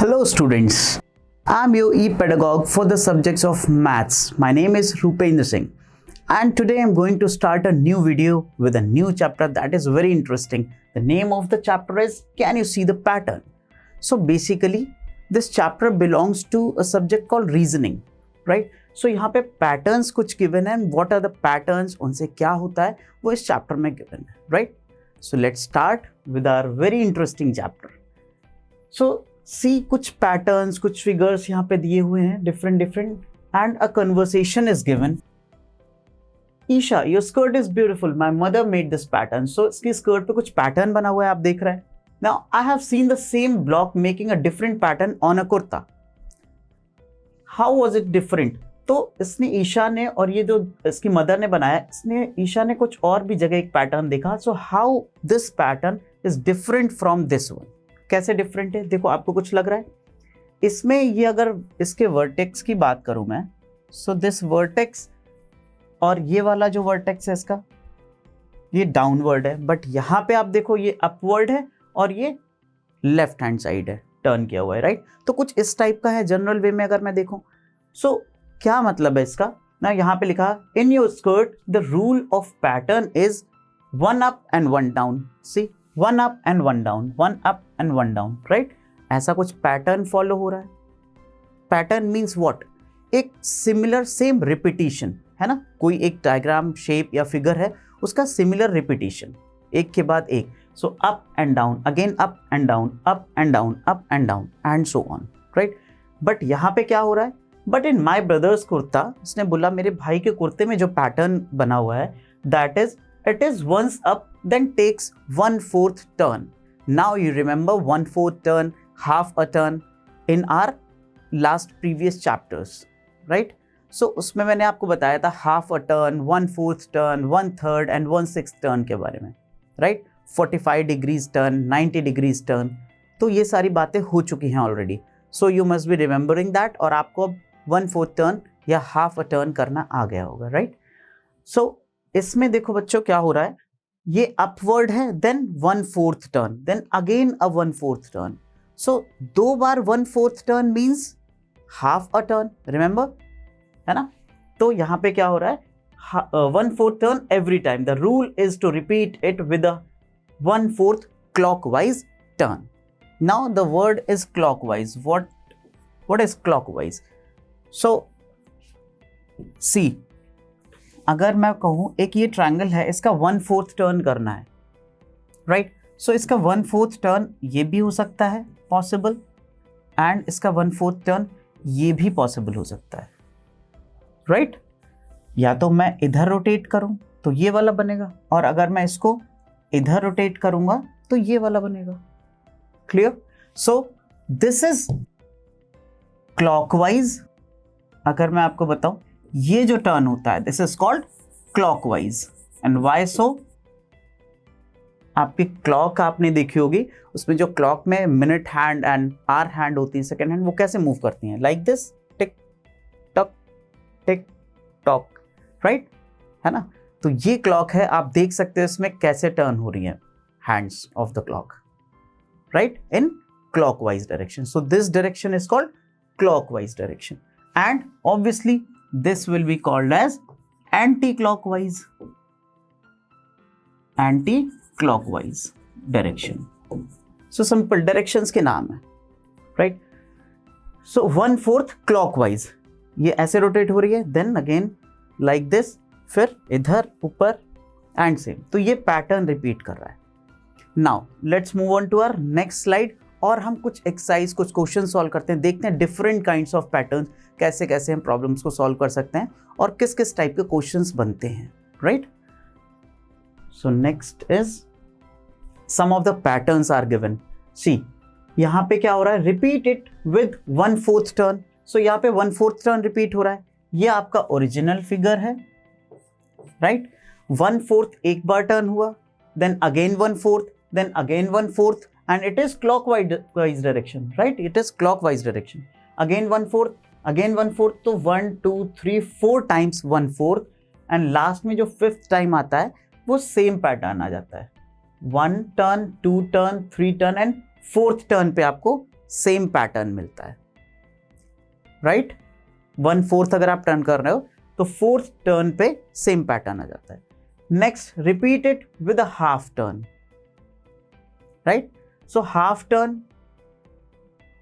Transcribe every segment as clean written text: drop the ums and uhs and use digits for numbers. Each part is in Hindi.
Hello students, I'm your e-pedagogue for the subjects of maths. My name is Rupendra Singh and today I'm going to start a new video with a new chapter that is very interesting. The name of the chapter is Can You See the Pattern? So basically this chapter belongs to a subject called reasoning, right? So यहाँ पे patterns कुछ given है and what are the patterns, उनसे क्या होता है वो इस chapter में given है, right? So let's start with our very interesting chapter. So see कुछ patterns, कुछ figures यहाँ पे दिए हुए हैं different and a conversation is given. Isha, your skirt is beautiful. My mother made this pattern. So इसकी skirt पे कुछ pattern बना हुआ है आप देख रहे हैं. Now I have seen the same block making a different pattern on a kurta. How was it different? तो इसने ईशा ने और ये जो इसकी मदर ने बनाया, इसने ईशा ने कुछ और भी जगह एक पैटर्न देखा. So how this pattern is different from this one. कैसे डिफरेंट है? देखो आपको कुछ लग रहा है इसमें. ये अगर इसके वर्टेक्स की बात करूं मैं, सो दिस वर्टेक्स और ये वाला जो वर्टेक्स है इसका ये डाउनवर्ड है, बट यहाँ पे आप देखो ये अपवर्ड है और ये लेफ्ट हैंड साइड है, टर्न किया हुआ है, राइट? तो कुछ इस टाइप का है जनरल वे में अगर मैं देखूं. सो क्या मतलब है इसका ना, यहाँ पे लिखा in your skirt the rule of pattern is 1 up and 1 down. See 1 up and 1 down, 1 up and 1 down, right? ऐसा कुछ पैटर्न फॉलो हो रहा है. Pattern means what? एक सिमिलर सेम रिपीटिशन है ना. कोई एक डायग्राम शेप या फिगर है उसका सिमिलर रिपीटिशन एक के बाद एक. So up and down, again up and down, up and down, up and down and so on, right? But यहाँ पे क्या हो रहा है? But in my brother's kurta, इसने बोला मेरे भाई के कुर्ते में जो पैटर्न बना हुआ है that is it is once up then takes 1/4 turn. Now you remember 1/4 turn, half a turn in our last previous chapters, right? So उसमें मैंने आपको बताया था half a turn, 1/4 turn, 1/3 and 1/6 turn के बारे में, राइट? 45 डिग्रीज टर्न, 90 डिग्रीज टर्न. तो ये सारी बातें हो चुकी हैं already. So you must be remembering that और आपको अब 1/4 टर्न या हाफ अ टर्न करना आ गया होगा, राइट? सो इसमें देखो बच्चों क्या हो रहा है, ये अपवर्ड है, then 1/4 turn, then again a 1/4 turn. So 2 बार 1/4 turn means half a turn, remember है ना? तो यहाँ पे क्या हो रहा है, 1/4 turn every time. The rule is to repeat it with a 1/4 clockwise turn. Now the word is clockwise. What is clockwise? So see, अगर मैं कहूँ एक ये ट्रायंगल है, इसका 1/4 टर्न करना है, राइट? सो इसका 1/4 टर्न ये भी हो सकता है पॉसिबल, एंड इसका 1/4 टर्न ये भी पॉसिबल हो सकता है, राइट? या तो मैं इधर रोटेट करूं तो ये वाला बनेगा, और अगर मैं इसको इधर रोटेट करूंगा तो ये वाला बनेगा. Clear? So this is clockwise. अगर मैं आपको बताऊं ये जो टर्न होता है this is called clockwise. And why so? आपकी क्लॉक आपने देखी होगी, उसमें जो क्लॉक में minute hand and hour hand होती है, सेकेंड हैंड, वो कैसे मूव करती हैं? Like this, tick tock, right? है ना? तो ये क्लॉक है, आप देख सकते हो इसमें कैसे टर्न हो रही है hands of the clock, right? In clockwise direction. So this direction is called clockwise direction, and obviously this will be called as anti-clockwise. Anti-clockwise direction. So simple directions के नाम है, right? So 1/4 clockwise, ये ऐसे रोटेट हो रही है, then again like this, फिर इधर ऊपर एंड सेम. तो ये पैटर्न रिपीट कर रहा है. Now let's move on to our next slide और हम कुछ एक्सरसाइज, कुछ क्वेश्चन सॉल्व करते हैं. देखते हैं डिफरेंट काइंड्स ऑफ पैटर्न, कैसे कैसे हम प्रॉब्लम्स को सॉल्व कर सकते हैं और किस किस टाइप के क्वेश्चंस बनते हैं, right? So next is some of the patterns are given. See यहाँ पे क्या हो रहा है, repeat it with 1/4 turn. So यहाँ पे 1/4 टर्न रिपीट हो रहा है. ये आपका ओरिजिनल फिगर है, राइट? 1/4 एक बार टर्न हुआ, then again 1/4, then again 1/4, and it is clockwise direction, right? It is clockwise direction. Again 1/4, again 1/4, तो 1 2 3 4 times 1/4, and लास्ट में जो 5th टाइम आता है वो सेम पैटर्न आ जाता है. 1 turn, 2 turn, 3 turn and 4th turn पे आपको सेम पैटर्न मिलता है, राइट। 1/4 अगर आप टर्न कर रहे हो तो 4th टर्न पे सेम पैटर्न आ जाता है। Next, repeat it with a half turn, right. So half turn,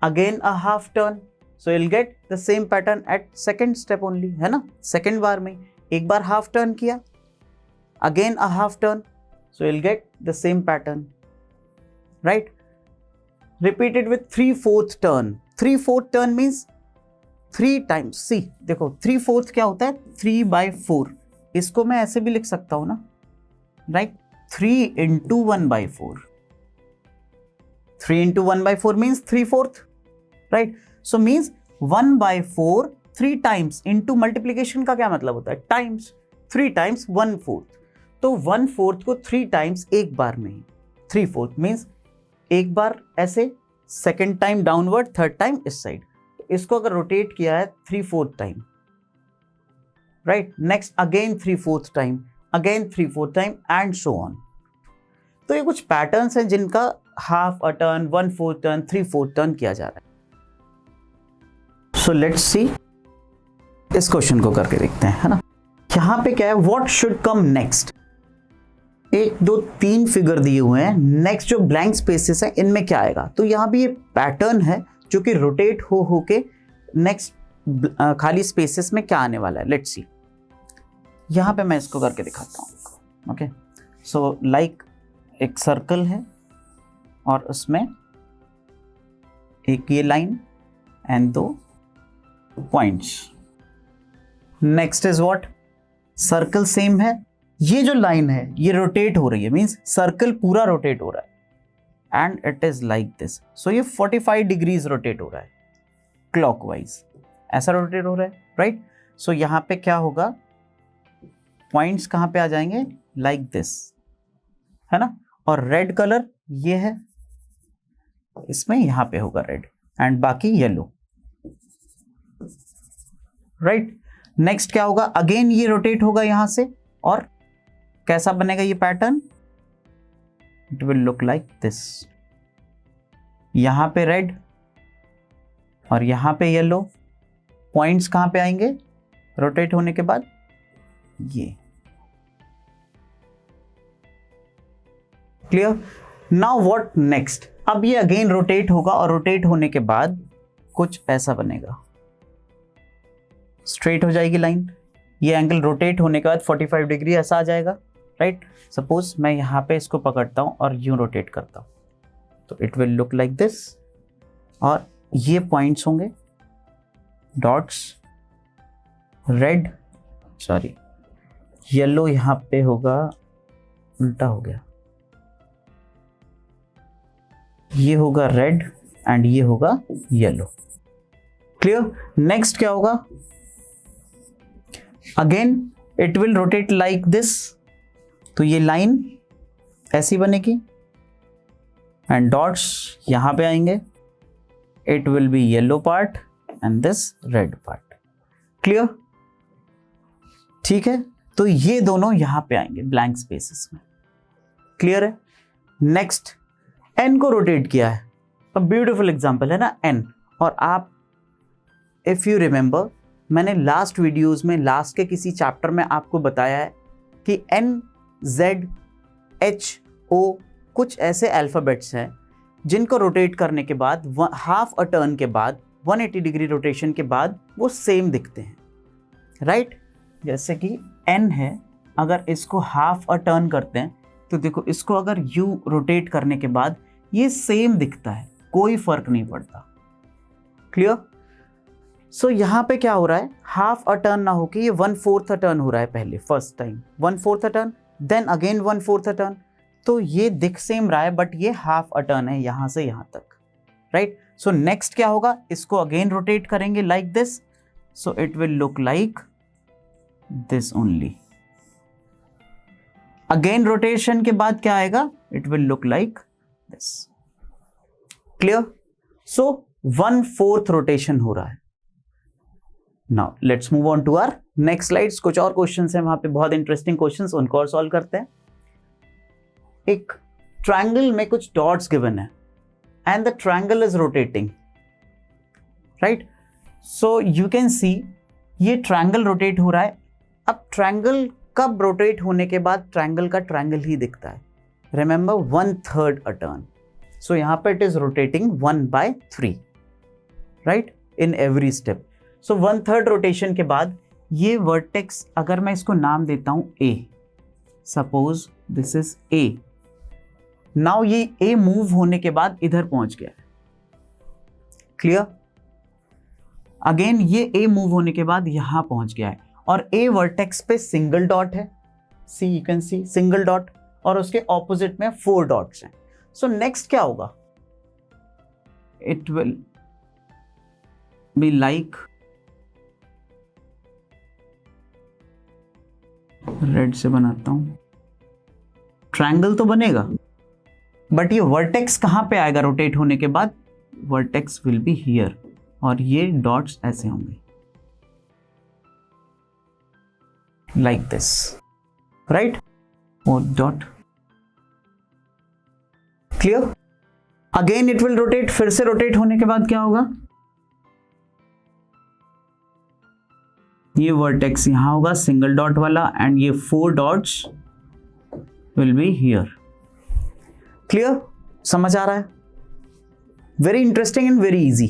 again a half turn, so you'll get the same pattern at second step only, है ना। सेकेंड बार में एक बार हाफ टर्न किया, again a half turn, so you'll get the same pattern, right? Repeat it with 3/4 turn. 3/4 turn means 3 times. See, देखो 3/4 क्या होता है? 3/4. इसको मैं ऐसे भी लिख सकता हूं ना, right? 3 into 1/4. 3 into 1/4 means 3/4, right? So means 1/4 3 times into multiplication का क्या मतलब होता है? Times. 3 times 1/4. तो 1/4 को 3 टाइम्स एक बार में ही, 3/4 मीन्स एक बार ऐसे, second time downward, third time इस साइड। इसको अगर रोटेट किया है 3/4 time, right. Next again 3/4 time, again 3/4 time and so on. तो ये कुछ पैटर्न्स हैं जिनका half a turn, 1/4 turn, 3/4 turn किया जा रहा है। सो लेट्स सी, इस क्वेश्चन को करके देखते हैं, है ना। यहां पे क्या है, what should come next. 1 2 3 figure दिए हुए हैं, नेक्स्ट जो ब्लैंक स्पेसेस है इनमें क्या आएगा। तो यहाँ भी ये पैटर्न है जो कि रोटेट हो के नेक्स्ट खाली स्पेसेस में क्या आने वाला है। लेट्स सी, यहाँ पे मैं इसको करके दिखाता हूँ। ओके, सो लाइक एक सर्कल है और उसमें एक ये line and 2 points. Next is what, circle same है, ये जो लाइन है ये रोटेट हो रही है, मींस सर्कल पूरा रोटेट हो रहा है and it is like this. So ये 45 डिग्रीज रोटेट हो रहा है क्लॉकवाइज, ऐसा रोटेट हो रहा है, राइट। सो यहाँ पे क्या होगा, पॉइंट्स कहाँ पे आ जाएंगे, लाइक दिस, है ना। और रेड कलर ये है, इसमें यहाँ पे होगा रेड एंड बाकी येलो, राइट। नेक्स्ट क्या होगा, अगेन ये रोटेट होगा यहां से, और कैसा बनेगा ये pattern, it will look like this. यहां पे रेड और यहां पे येलो, पॉइंट्स कहां पे आएंगे रोटेट होने के बाद, ये। क्लियर। नाउ व्हाट नेक्स्ट, अब ये अगेन रोटेट होगा और रोटेट होने के बाद कुछ ऐसा बनेगा, स्ट्रेट हो जाएगी लाइन। ये एंगल रोटेट होने के बाद 45 डिग्री ऐसा आ जाएगा, राइट। सपोज मैं यहाँ पे इसको पकड़ता हूँ और यूं रोटेट करता हूँ, तो it will look like this. और ये पॉइंट्स होंगे, डॉट्स, रेड, सॉरी येलो यहाँ पे होगा, उल्टा हो गया, ये होगा रेड एंड ये होगा येलो। क्लियर। नेक्स्ट क्या होगा, again it will rotate like this, तो ये लाइन ऐसी बनेगी एंड डॉट्स यहां पे आएंगे, it will be yellow part and this red part. Clear, ठीक है। तो ये दोनों यहां पे आएंगे ब्लैंक स्पेसेस में। क्लियर है। नेक्स्ट, एन को रोटेट किया है, अ ब्यूटीफुल एग्जांपल है ना एन। और आप इफ यू रिमेंबर, मैंने लास्ट वीडियोस में, लास्ट के किसी चैप्टर में आपको बताया है कि एन, जेड, एच, ओ कुछ ऐसे अल्फाबेट्स हैं जिनको रोटेट करने के बाद, हाफ अ टर्न के बाद, 180 डिग्री रोटेशन के बाद वो सेम दिखते हैं, राइट। जैसे कि एन है, अगर इसको हाफ अ टर्न करते हैं तो देखो, इसको अगर यू रोटेट करने के बाद ये सेम दिखता है, कोई फर्क नहीं पड़ता। क्लियर। सो यहाँ पे क्या हो रहा है, हाफ अ टर्न ना होके ये 1/4 टर्न हो रहा है। पहले first time 1/4 turn, then again 1/4 turn, तो ये दिख सेम रहा है बट ये हाफ अ टर्न है यहां से यहां तक, राइट। सो नेक्स्ट क्या होगा, इसको अगेन रोटेट करेंगे like this, so it will look like this only. Again rotation के बाद क्या आएगा, it will look like this. Clear. So 1/4 rotation हो रहा है। Now let's move on to our next slides. कुछ और क्वेश्चंस हैं वहां पे, बहुत इंटरेस्टिंग क्वेश्चंस, उनको और सॉल्व करते हैं। एक ट्रायंगल में कुछ डॉट्स गिवन है and the triangle is rotating. Right. So you can सी ये ट्रायंगल रोटेट हो रहा है। अब ट्रायंगल कब रोटेट होने के बाद ट्रायंगल का ट्रायंगल ही दिखता है? Remember 1/3 a turn. सो यहाँ पे it is rotating 1/3 right in every step. So 1/3 rotation के बाद ये वर्टेक्स, अगर मैं इसको नाम देता हूं A, suppose this is A, now ये ए मूव होने के बाद इधर पहुंच गया। क्लियर? अगेन ये ए मूव होने के बाद यहां पहुंच गया है और ए वर्टेक्स पे सिंगल डॉट है, see you can see single dot, और उसके ऑपोजिट में 4 डॉट्स हैं। सो नेक्स्ट क्या होगा? It will be like, red से बनाता हूं, ट्रायंगल तो बनेगा बट ये वर्टेक्स कहां पे आएगा रोटेट होने के बाद? वर्टेक्स विल बी हियर और ये डॉट्स ऐसे होंगे लाइक दिस, राइट? और dot. Clear? Again it will rotate, फिर से रोटेट होने के बाद क्या होगा? ये वर्टेक्स यहां होगा सिंगल डॉट वाला एंड ये 4 dots will be here. Clear? समझ आ रहा है? Very interesting and very easy,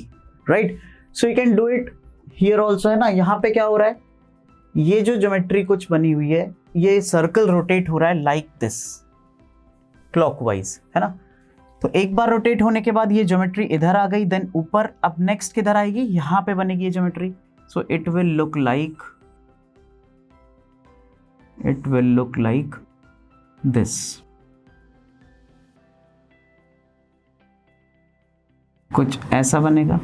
right? So you can do it here also, है ना? यहां पे क्या हो रहा है? ये जो ज्योमेट्री कुछ बनी हुई है, ये सर्कल रोटेट हो रहा है लाइक दिस, क्लॉकवाइज, है ना? तो एक बार रोटेट होने के बाद ये ज्योमेट्री इधर आ गई, देन ऊपर अब नेक्स्ट किधर आएगी? यहां पे बनेगी ये geometry. So it will look like this. कुछ ऐसा बनेगा।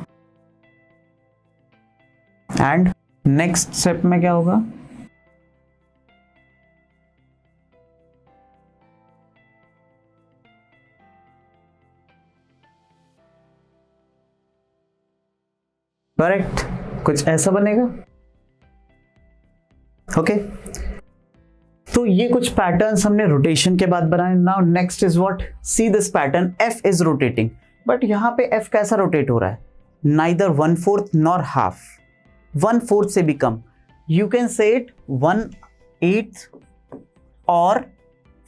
एंड नेक्स्ट स्टेप में क्या होगा? करेक्ट, कुछ ऐसा बनेगा। ओके, तो ये कुछ पैटर्न्स हमने रोटेशन के बाद बनाए। Now next is what? See this pattern, F is rotating, but यहां पे एफ कैसा रोटेट हो रहा है? नाइदर 1/4 नॉर हाफ, 1/4 से भी कम। यू कैन से इट 1/8 और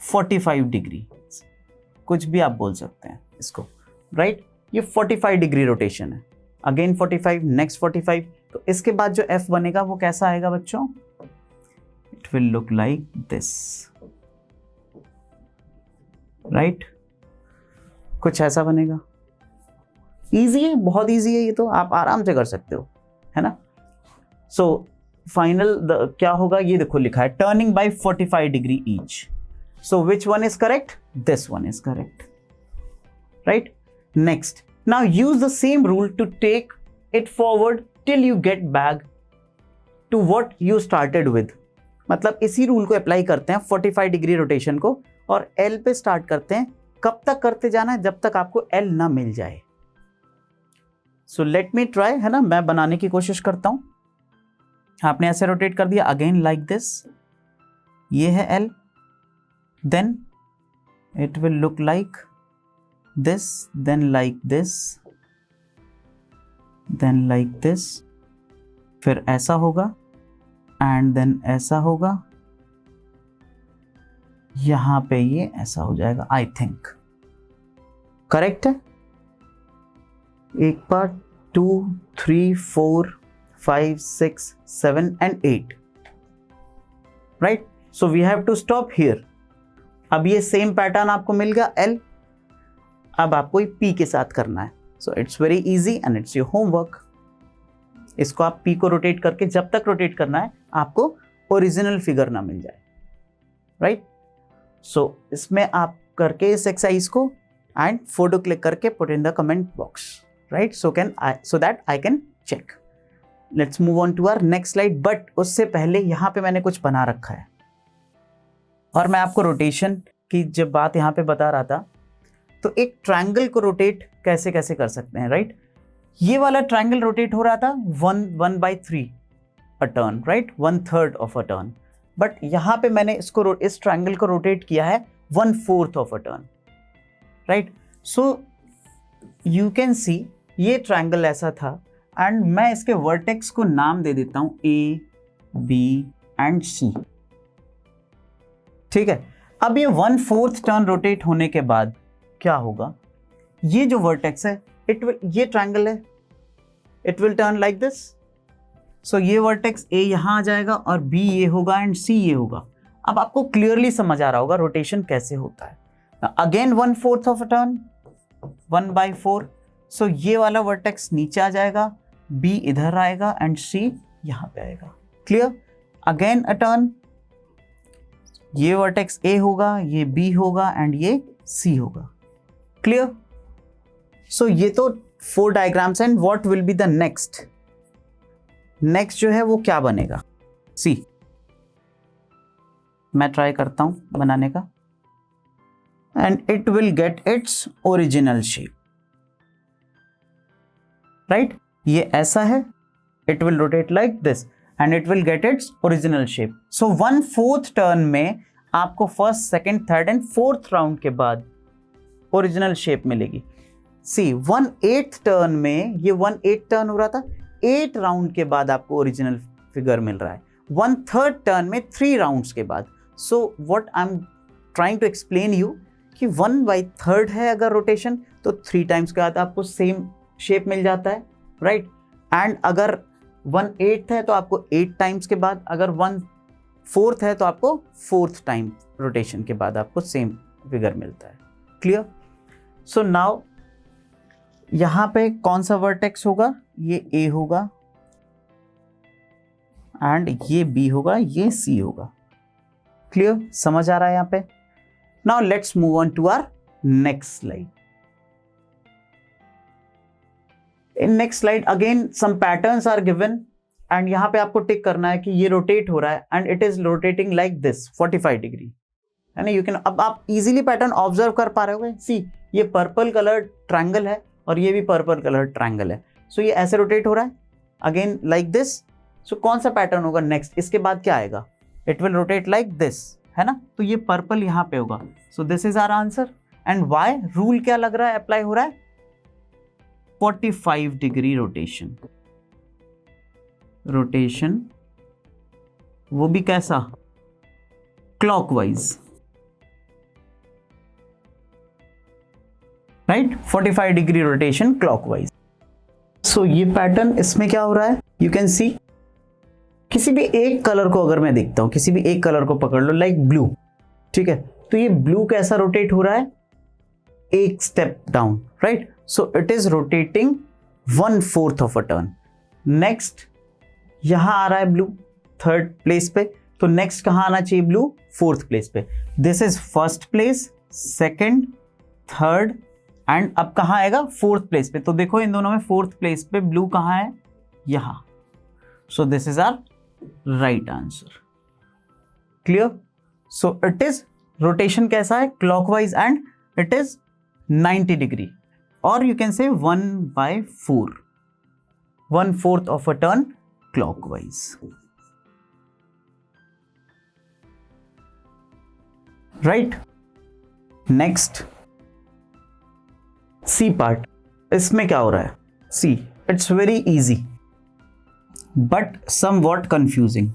45 डिग्री, कुछ भी आप बोल सकते हैं इसको, राइट? ये 45 डिग्री रोटेशन है। Again 45, next 45। तो इसके बाद जो f बनेगा वो कैसा आएगा बच्चों? It will look like this, right? कुछ ऐसा बनेगा। इजी है, बहुत इजी है, ये तो आप आराम से कर सकते हो, है ना? सो फाइनल क्या होगा? ये देखो लिखा है turning by 45 degree each. So which one is correct? This one is correct, right? Next, now use the same rule to take it forward till you get back to what you started with. मतलब इसी रूल को अप्लाई करते हैं 45 डिग्री रोटेशन को और L पे स्टार्ट करते हैं। कब तक करते जाना है? जब तक आपको L ना मिल जाए। सो लेट मी ट्राई, है ना? मैं बनाने की कोशिश करता हूं। आपने ऐसे रोटेट कर दिया, अगेन लाइक दिस, ये है L, then it will look like this, then like this, then like this, फिर ऐसा होगा and then ऐसा होगा, यहां पे ये ऐसा हो जाएगा। आई थिंक करेक्ट है। एक बार 2, 3, 4, 5, 6, 7 and 8, right? So we have to stop here. अब ये सेम पैटर्न आपको मिल गया L, अब आपको P के साथ करना है। So it's very easy and it's your homework. इसको आप P को रोटेट करके जब तक रोटेट करना है आपको ओरिजिनल फिगर ना मिल जाए, राइट? सो इसमें आप करके इस एक्सरसाइज को एंड फोटो क्लिक करके put in the comment box, right? So that I can check. Let's move on to our next slide. But उससे पहले यहाँ पे मैंने कुछ बना रखा है और मैं आपको रोटेशन की जब बात यहाँ पे बता रहा था, तो एक ट्रायंगल को रोटेट कैसे कैसे कर सकते हैं, राइट? ये वाला ट्रायंगल रोटेट हो रहा था 1/3 a turn, right? 1/3 of a turn. But यहां पे मैंने इस ट्रायंगल को रोटेट किया है 1/4 of a turn, right? So you can सी ये ट्रायंगल ऐसा था एंड मैं इसके वर्टेक्स को नाम दे देता हूं ए, बी एंड सी। ठीक है, अब ये 1/4 टर्न रोटेट होने के बाद क्या होगा, ये जो वर्टेक्स है ये ट्रायंगल है, it will turn like this. So ये वर्टेक्स ए यहां आ जाएगा और बी ये होगा एंड सी ये होगा। अब आपको क्लियरली समझ आ रहा होगा रोटेशन कैसे होता है। Again 1/4 of a turn, 1/4। सो ये वाला वर्टेक्स नीचे आ जाएगा, बी इधर आएगा एंड सी यहां पे आएगा। क्लियर? अगेन अ टर्न, ये वर्टेक्स ए होगा, ये बी होगा एंड ये सी होगा। क्लियर? सो ये तो 4 diagrams and what will be the next जो है वो क्या बनेगा, सी मैं ट्राई करता हूं बनाने का, and it will get its original shape. Right, ये ऐसा है, it will rotate like this and it will get its original shape. So 1/4 turn में आपको first, second, third and fourth round के बाद ओरिजिनल शेप मिलेगी। सी 1/8 टर्न में, ये 1/8 टर्न हो रहा था, 8 राउंड के बाद आपको ओरिजिनल फिगर मिल रहा है। 1/3 टर्न में 3 राउंड्स के बाद। So what I am trying to explain you कि 1/3 है अगर रोटेशन तो 3 टाइम्स के बाद आपको सेम शेप मिल जाता है। राइट, एंड अगर 1/8 है तो आपको 8 टाइम्स के बाद, अगर 1/4 है तो आपको 4th टाइम रोटेशन के बाद आपको सेम फिगर मिलता है। क्लियर? सो नाउ यहां पे कौन सा वर्टेक्स होगा, ये ए होगा एंड ये बी होगा, ये सी होगा। क्लियर? समझ आ रहा है यहां पे? Now let's move on to our next slide. In next slide again some patterns are given and यहां पे आपको टिक करना है कि ये रोटेट हो रहा है and it is rotating like this 45 degree, है ना। यू कैन, अब आप इजीली पैटर्न ऑब्जर्व कर पा रहे होगे। सी ये पर्पल कलर ट्रायंगल है और ये भी पर्पल कलर ट्रायंगल है। सो ये ऐसे रोटेट हो रहा है अगेन लाइक दिस। सो कौन सा पैटर्न होगा नेक्स्ट, इसके बाद क्या आएगा, it will rotate like this, है ना। तो ये पर्पल यहां पे होगा। So this is our answer. And why, rule क्या लग रहा है अप्लाई हो रहा है, 45 डिग्री रोटेशन। रोटेशन वो भी कैसा, clockwise. Right, 45 degree rotation clockwise. So ये पैटर्न, इसमें क्या हो रहा है, यू कैन सी, किसी भी एक कलर को अगर मैं देखता हूं, किसी भी एक कलर को पकड़ लो, लाइक ब्लू, ठीक है, तो ये ब्लू कैसा रोटेट हो रहा है, एक step down. Right, so it is rotating 1/4 of a turn. Next यहां आ रहा है ब्लू 3rd प्लेस पे, तो नेक्स्ट कहां आना चाहिए ब्लू, 4th प्लेस पे। This is 1st place, 2nd, 3rd and अब कहां आएगा 4th प्लेस पे। तो देखो इन दोनों में 4th प्लेस पे ब्लू कहां है, यहां। So this is our right answer. Clear? So it is rotation कैसा है, clockwise and it is 90 degree, और you can say 1/4, 1/4 of a turn clockwise. Right, next C part. इसमें क्या हो रहा है, see it's very easy but somewhat confusing.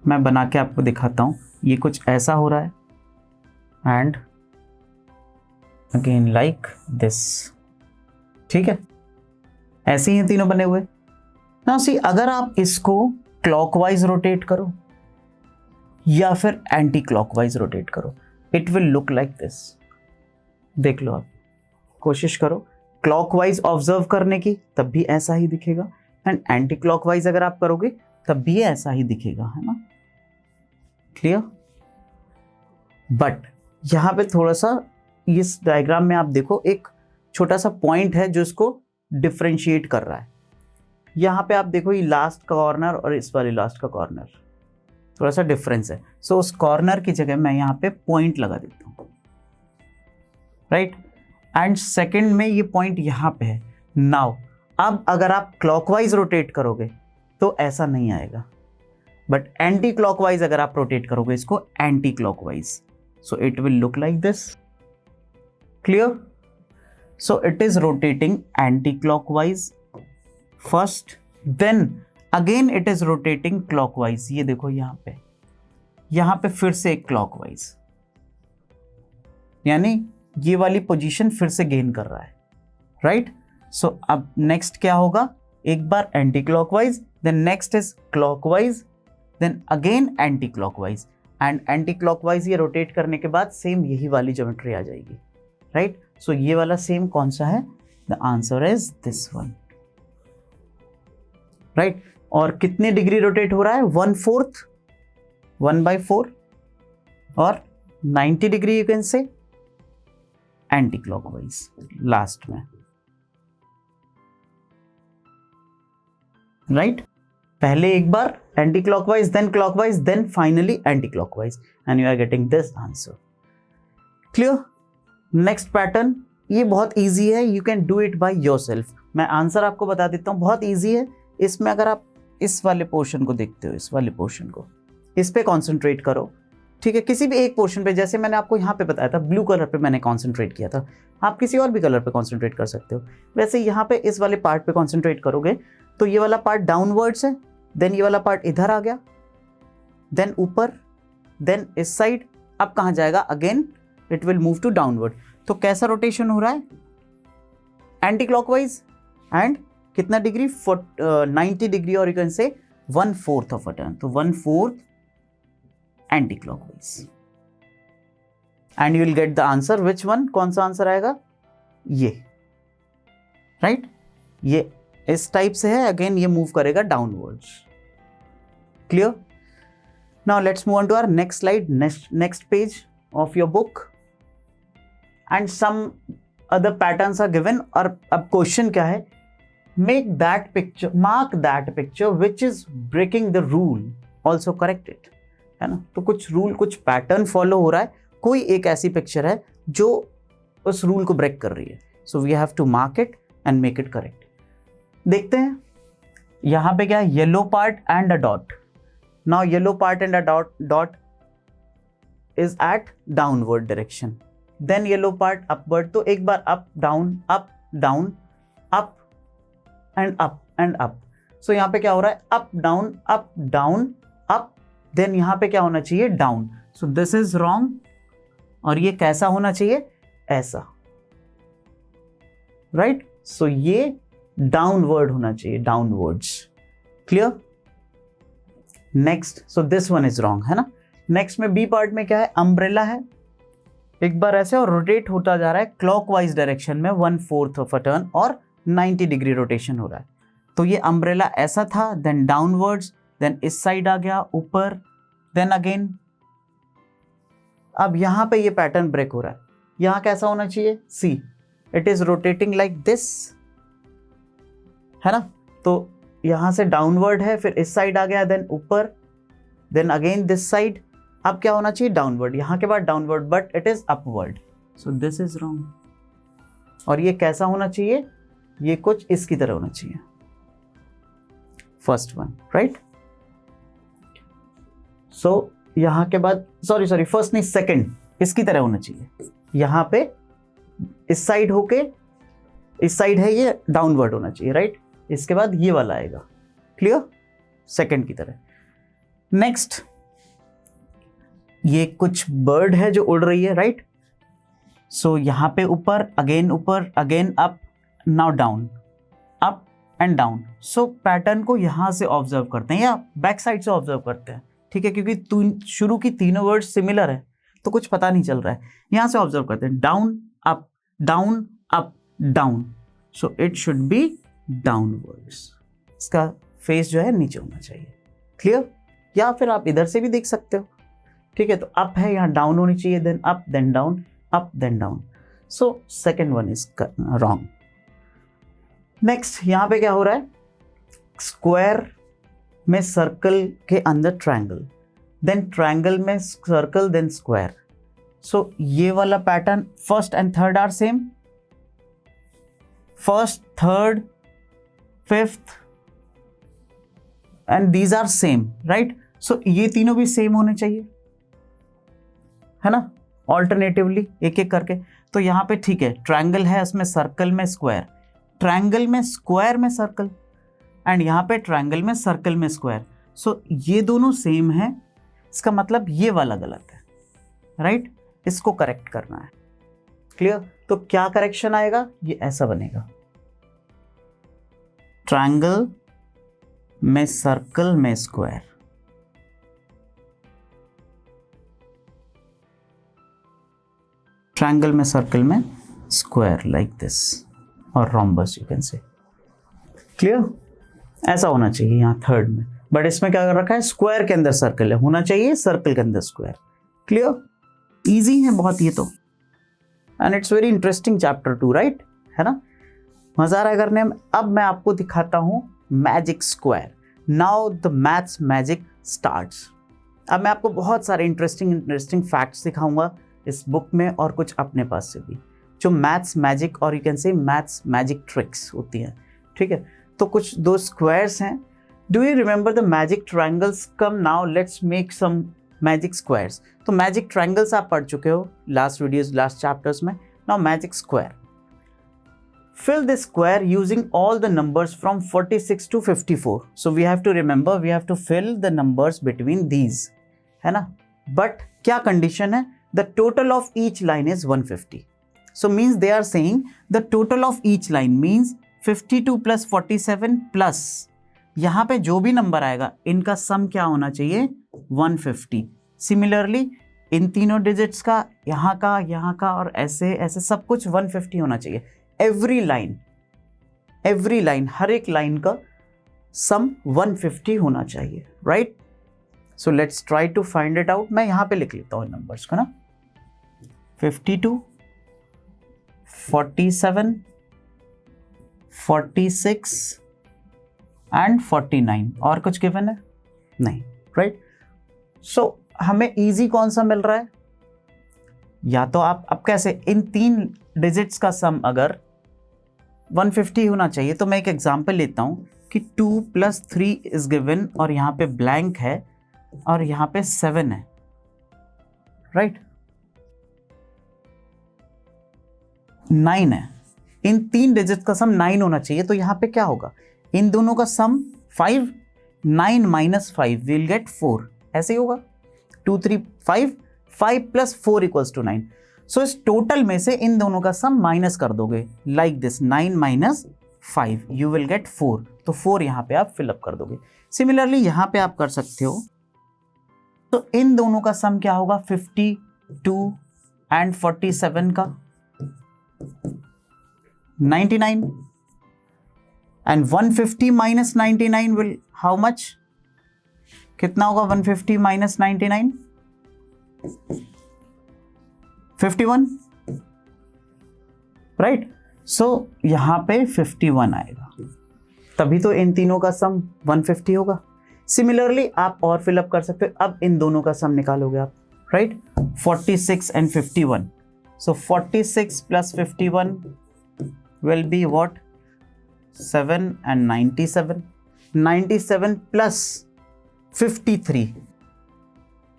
मैं बना के आपको दिखाता हूं। ये कुछ ऐसा हो रहा है एंड अगेन लाइक दिस, ठीक है, ऐसे ही हैं तीनों बने हुए। नाउ सी, अगर आप इसको क्लॉकवाइज रोटेट करो या फिर एंटी क्लॉकवाइज रोटेट करो, it will look like this. देख लो, आप कोशिश करो क्लॉकवाइज ऑब्जर्व करने की, तब भी ऐसा ही दिखेगा, एंड एंटी क्लॉकवाइज अगर आप करोगे तब भी ऐसा ही दिखेगा, है ना। क्लियर? बट यहां पे थोड़ा सा इस डायग्राम में आप देखो, एक छोटा सा पॉइंट है जो इसको डिफरेंशिएट कर रहा है। यहां पे आप देखो, ये लास्ट का कॉर्नर और इस वाले लास्ट का कॉर्नर, थोड़ा सा डिफरेंस है। सो उस कॉर्नर की जगह मैं यहां पे पॉइंट लगा देता हूं। राइट, एंड सेकंड में ये पॉइंट यहां पे है। नाउ अब अगर आप क्लॉकवाइज रोटेट करोगे तो ऐसा नहीं आएगा, बट एंटी क्लॉकवाइज अगर आप रोटेट करोगे इसको, anti clockwise, so it will look like this. Clear? so it is rotating anti-clockwise first, then again it is rotating clockwise. ये देखो यहाँ पे फिर से एक clockwise, यानी ये वाली पोजीशन फिर से गेन कर रहा है, राइट? सो अब नेक्स्ट क्या होगा, एक बार anticlockwise, then next is clockwise, then again anticlockwise, and anticlockwise ये रोटेट करने के बाद सेम यही वाली ज्योमेट्री आ जाएगी, राइट? सो ये वाला सेम कौन सा है, the answer is this one, right? और कितने डिग्री रोटेट हो रहा है, 1/4, 1/4, और 90 degree you can say anticlockwise last में, राइट? पहले एक बार anticlockwise, then clockwise, then finally anticlockwise, and you are getting this answer. Clear? Next pattern, ये बहुत इजी है, you can do it by yourself. मैं आंसर आपको बता देता हूँ, बहुत इजी है। इसमें अगर आप इस वाले पोर्शन को देखते हो, इस वाले पोर्शन को, इस पे कॉन्सेंट्रेट करो, ठीक है? किसी भी एक पोर्शन पे, जैसे मैंने आपको यहाँ पे बताया था, ब्लू कलर पे मैंने कॉन्सेंट्रेट किया था, आप किसी और भी कलर पे कॉन्सेंट्रेट कर सकते हो। वैसे यहाँ पे इस वाले पार्ट पे कॉन्सेंट्रेट करोगे तो ये वाला पार्ट डाउनवर्ड्स है, देन ये वाला पार्ट इधर आ गया, देन ऊपर, देन इस साइड, अब कहाँ जाएगा, again it will move to downward. तो कैसा रोटेशन हो रहा है, एंटी क्लॉकवाइज, एंड कितना डिग्री, 90 डिग्री, और you can say 1/4 of a turn, तो 1/4 anticlockwise, and you will get the answer. Which one, कौन सा आंसर आएगा, ये, राइट? ये इस टाइप से है, अगेन ये मूव करेगा downwards. Clear? Now let's move on to our next slide, next page of your book, and some other patterns are given. और अब क्वेश्चन क्या है, make that picture, mark that picture which is breaking the rule, also correct it, है ना? तो कुछ रूल, कुछ पैटर्न फॉलो हो रहा है, कोई एक ऐसी पिक्चर है जो उस रूल को ब्रेक कर रही है। So we have to mark it and make it correct. देखते हैं यहां पे क्या है, yellow part and a dot. Now yellow part and a dot is at downward direction, then yellow part upward. तो एक बार up down, up down, up and up and up. So यहां पे क्या हो रहा है, up down, up down, up, then यहां पे क्या होना चाहिए, down. So this is wrong, और ये कैसा होना चाहिए, ऐसा, राइट? सो ये डाउनवर्ड होना चाहिए, downwards. Clear? Next, so this one is wrong, है ना? नेक्स्ट में बी पार्ट में क्या है, अम्ब्रेला है, एक बार ऐसे और रोटेट होता जा रहा है क्लॉकवाइज डायरेक्शन में 1/4 ऑफ अ टर्न, और 90 डिग्री रोटेशन हो रहा है। तो ये अम्ब्रेला ऐसा था, देन डाउनवर्ड्स, देन इस साइड आ गया ऊपर, देन अगेन। अब यहां पे ये पैटर्न ब्रेक हो रहा है, यहां कैसा होना चाहिए, see, it is rotating like this, है ना? तो यहां से डाउनवर्ड है, फिर इस साइड आ गया, देन ऊपर, देन अगेन दिस साइड। अब क्या होना चाहिए, डाउनवर्ड, यहां के बाद downward, but it is upward, so this is wrong. और ये कैसा होना चाहिए, ये कुछ इसकी तरह होना चाहिए, फर्स्ट वन, राइट? सो यहां के बाद, सॉरी फर्स्ट नहीं, सेकंड इसकी तरह होना चाहिए, यहां पे इस साइड होके, इस साइड है ये, डाउनवर्ड होना चाहिए, राइट? इसके बाद ये वाला आएगा। क्लियर? सेकंड की तरह। नेक्स्ट, ये कुछ बर्ड है जो उड़ रही है, राइट? सो यहां पे ऊपर, again up, now down, up and down. So pattern को यहां से ऑब्जर्व करते हैं या बैक साइड से ऑब्जर्व करते हैं, ठीक है? क्योंकि शुरू की तीनों वर्ड सिमिलर है तो कुछ पता नहीं चल रहा है, यहां से ऑब्जर्व करते हैं, down up, down up, down. So it should be downwards, इसका फेस जो है नीचे होना चाहिए। क्लियर? या फिर आप इधर से भी देख सकते हो, ठीक है? तो अप है, यहाँ डाउन होनी चाहिए, then up, then down, up then down. So second one is wrong. Next, यहां पे क्या हो रहा है, स्क्वायर में सर्कल के अंदर ट्रायंगल, देन ट्रायंगल में सर्कल, देन स्क्वायर। सो ये वाला pattern, first and third are same, first, third, fifth, and these are same, right? So ये तीनों भी सेम होने चाहिए, है ना? ऑल्टरनेटिवली एक एक करके। तो यहाँ पे ठीक है, ट्रायंगल है, उसमें सर्कल में स्क्वायर, ट्रायंगल में स्क्वायर में सर्कल, एंड यहाँ पे ट्रायंगल में सर्कल में स्क्वायर। सो ये दोनों सेम है, इसका मतलब ये वाला गलत है, राइट? इसको करेक्ट करना है। क्लियर? तो क्या करेक्शन आएगा? ये ऐसा बनेगा, ट्रायंगल में सर्कल में स्क्वायर, ट्रायंगल में सर्कल में स्क्वायर लाइक दिस, और रोम्बस यू कैन से। क्लियर? ऐसा होना चाहिए यहाँ थर्ड में, बट इसमें क्या कर रखा है, स्क्वायर के अंदर सर्कल है, होना चाहिए सर्कल के अंदर स्क्वायर। क्लियर? इजी है बहुत ये तो, and it's very interesting chapter 2, right? है ना, मजा आ रहा है करने में। अब मैं आपको दिखाता हूँ magic square. Now the maths magic starts. अब मैं आपको बहुत सारे इंटरेस्टिंग फैक्ट्स दिखाऊंगा इस बुक में, और कुछ अपने पास से भी, जो मैथ्स मैजिक और you can say maths magic tricks होती हैं। ठीक है, तो कुछ दो स्क्वायर्स हैं। Do you remember the magic triangles? Come now let's make some magic squares. तो मैजिक ट्रायंगल्स आप पढ़ चुके हो लास्ट वीडियोस, लास्ट चैप्टर्स में। Now magic square, fill this square using all the numbers from 46 to 54. So we have to remember, we have to fill the numbers between these, है ना? But क्या condition है? The total of each line is 150. So means they are saying the total of each line means 52 plus 47 plus यहाँ पे जो भी नंबर आएगा इनका सम क्या होना चाहिए? 150. Similarly इन तीनों डिजिट्स का, यहाँ का और ऐसे ऐसे सब कुछ 150 होना चाहिए। एवरी लाइन, हर एक लाइन का सम 150 होना चाहिए, right? So let's try to find it out. मैं यहां पे लिख लेता हूं नंबर्स को ना, 52, 47, 46 एंड 49। और कुछ गिवन है? नहीं, राइट? सो हमें इजी कौन सा मिल रहा है? या तो आप अब कैसे, इन तीन डिजिट्स का सम अगर 150 होना चाहिए, तो मैं एक एग्जांपल लेता हूं कि 2 + 3 इज गिवन, और यहां पे ब्लैंक है और यहां पे 7 है, राइट? 9 है, इन तीन डिजिट का सम 9 होना चाहिए। तो यहां पे क्या होगा, इन दोनों का सम 5, 9 - 5 विल गेट 4, ऐसे ही होगा। 2 3 5, 5 + 4 = 9। सो इस टोटल में से इन दोनों का सम माइनस कर दोगे like this, 9 - 5 you will gate 4। तो 4 यहां पे आप फिलअप कर दोगे। सिमिलरली यहां पे आप कर सकते हो, तो इन दोनों का सम क्या होगा, 52 एंड 47 का 99, एंड 150 - 99 विल हाउ मच? कितना होगा 150 - 99? 51, राइट? सो यहां पे 51 आएगा, तभी तो इन तीनों का सम 150 होगा। सिमिलरली आप और फिलअप कर सकते हो। अब इन दोनों का सम निकालोगे आप, right? 46 and 51। So 46 + 51 will be what? 7 and 97। 97 plus 53,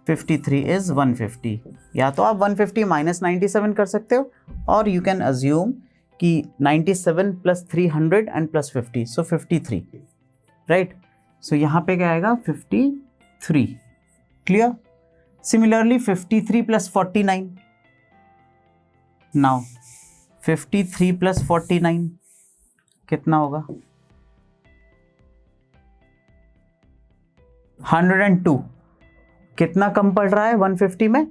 53 is 150। या तो आप 150 - 97 कर सकते हो, और यू कैन अज्यूम कि 97 + 300 एंड +50, सो 53, राइट? सो यहां पे क्या आएगा? 53। क्लियर? सिमिलरली 53 + 49, नाउ 53 + 49 कितना होगा? 102। कितना कम पड़ रहा है 150 में?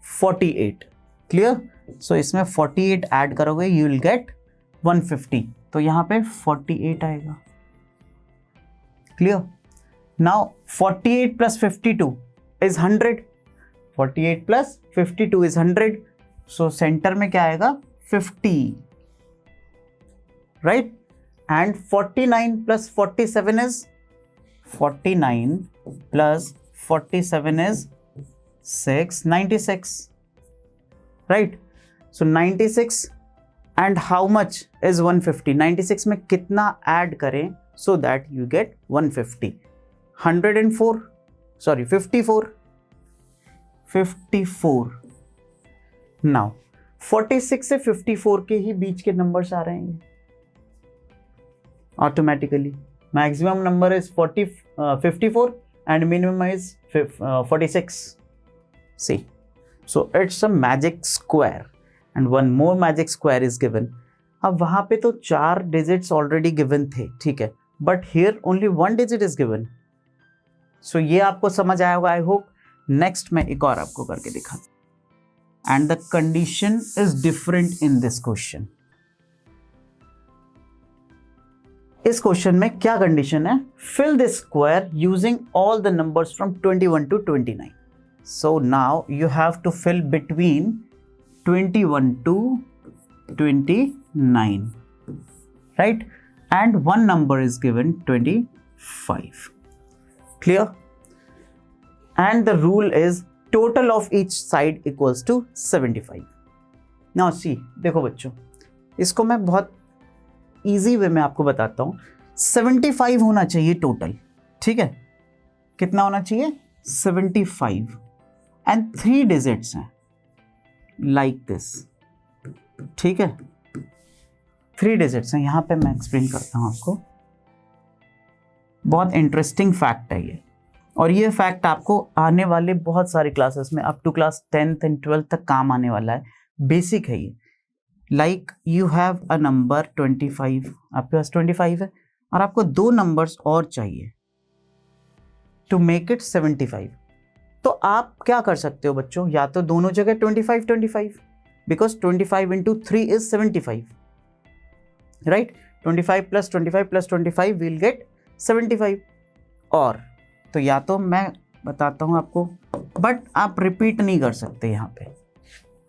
48। क्लियर? सो इसमें 48 ऐड करोगे, यू विल गेट 150। तो यहां पे 48 आएगा। Clear? Now 48 + 52 is 100। 48 + 52 is 100। So centre में क्या आएगा? 50, right? And 49 + 47 is 49 + 47 is 6, 96, right? So 96 and how much is 150? 96 में कितना ऐड करें so that you get 150? 104, sorry 54, 54, now 46 से 54 के ही बीच के नंबर्स आ रहे हैं automatically. Maximum number is 54 and minimum is 46. See, so it's a magic square and one more magic square is given. अब वहाँ पे तो 4 digits already given थे, ठीक है, but here only 1 digit is given. So ये आपको समझ आया होगा I hope. Next मैं एक और आपको करके दिखाता हूँ. And the condition is different in this question. इस क्वेश्चन में क्या कंडीशन है? Fill this square using all the numbers from 21 to 29. So now you have to fill between 21 to 29, right? And one number is given 25. Clear? And the rule is total of each side equals to 75. Now see, देखो बच्चों, इसको मैं बहुत इजी वे में आपको बताता हूं. 75 होना चाहिए टोटल, ठीक है? कितना होना चाहिए? 75. एंड 3 डिजिट्स हैं लाइक दिस, ठीक है? 3 डिजिट्स हैं. यहां पे मैं एक्सप्लेन करता हूं आपको. बहुत इंटरेस्टिंग फैक्ट है ये, और ये फैक्ट आपको आने वाले बहुत सारे क्लासेस में up to class 10th and 12th तक काम आने वाला है. बेसिक है ये. Like you have a number 25, आपके पास 25 है और आपको 2 नंबर्स और चाहिए टू मेक इट 75. तो आप क्या कर सकते हो बच्चों? या तो दोनों जगह 25 because 25 into 3 is 75, right? 25 + 25 + 25 will get 75. और तो या तो मैं बताता हूं आपको, बट आप रिपीट नहीं कर सकते यहाँ पे,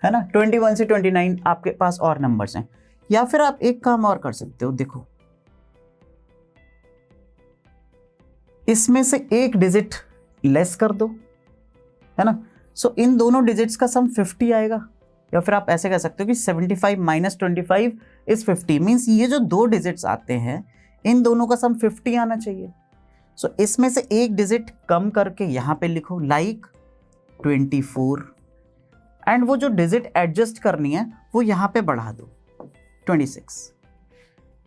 है ना? 21 से 29 आपके पास और नंबर्स हैं. या फिर आप एक काम और कर सकते हो. देखो, इसमें से एक डिजिट लेस कर दो, है ना? सो इन दोनों डिजिट्स का सम 50 आएगा. या फिर आप ऐसे कह सकते हो कि 75 - 25 इज 50. मीन्स ये जो 2 डिजिट्स आते हैं, इन दोनों का सम 50 आना चाहिए. सो इसमें से एक डिजिट कम करके यहां पे लिखो, लाइक 24. एंड वो जो डिजिट एडजस्ट करनी है वो यहां पे बढ़ा दो, 26.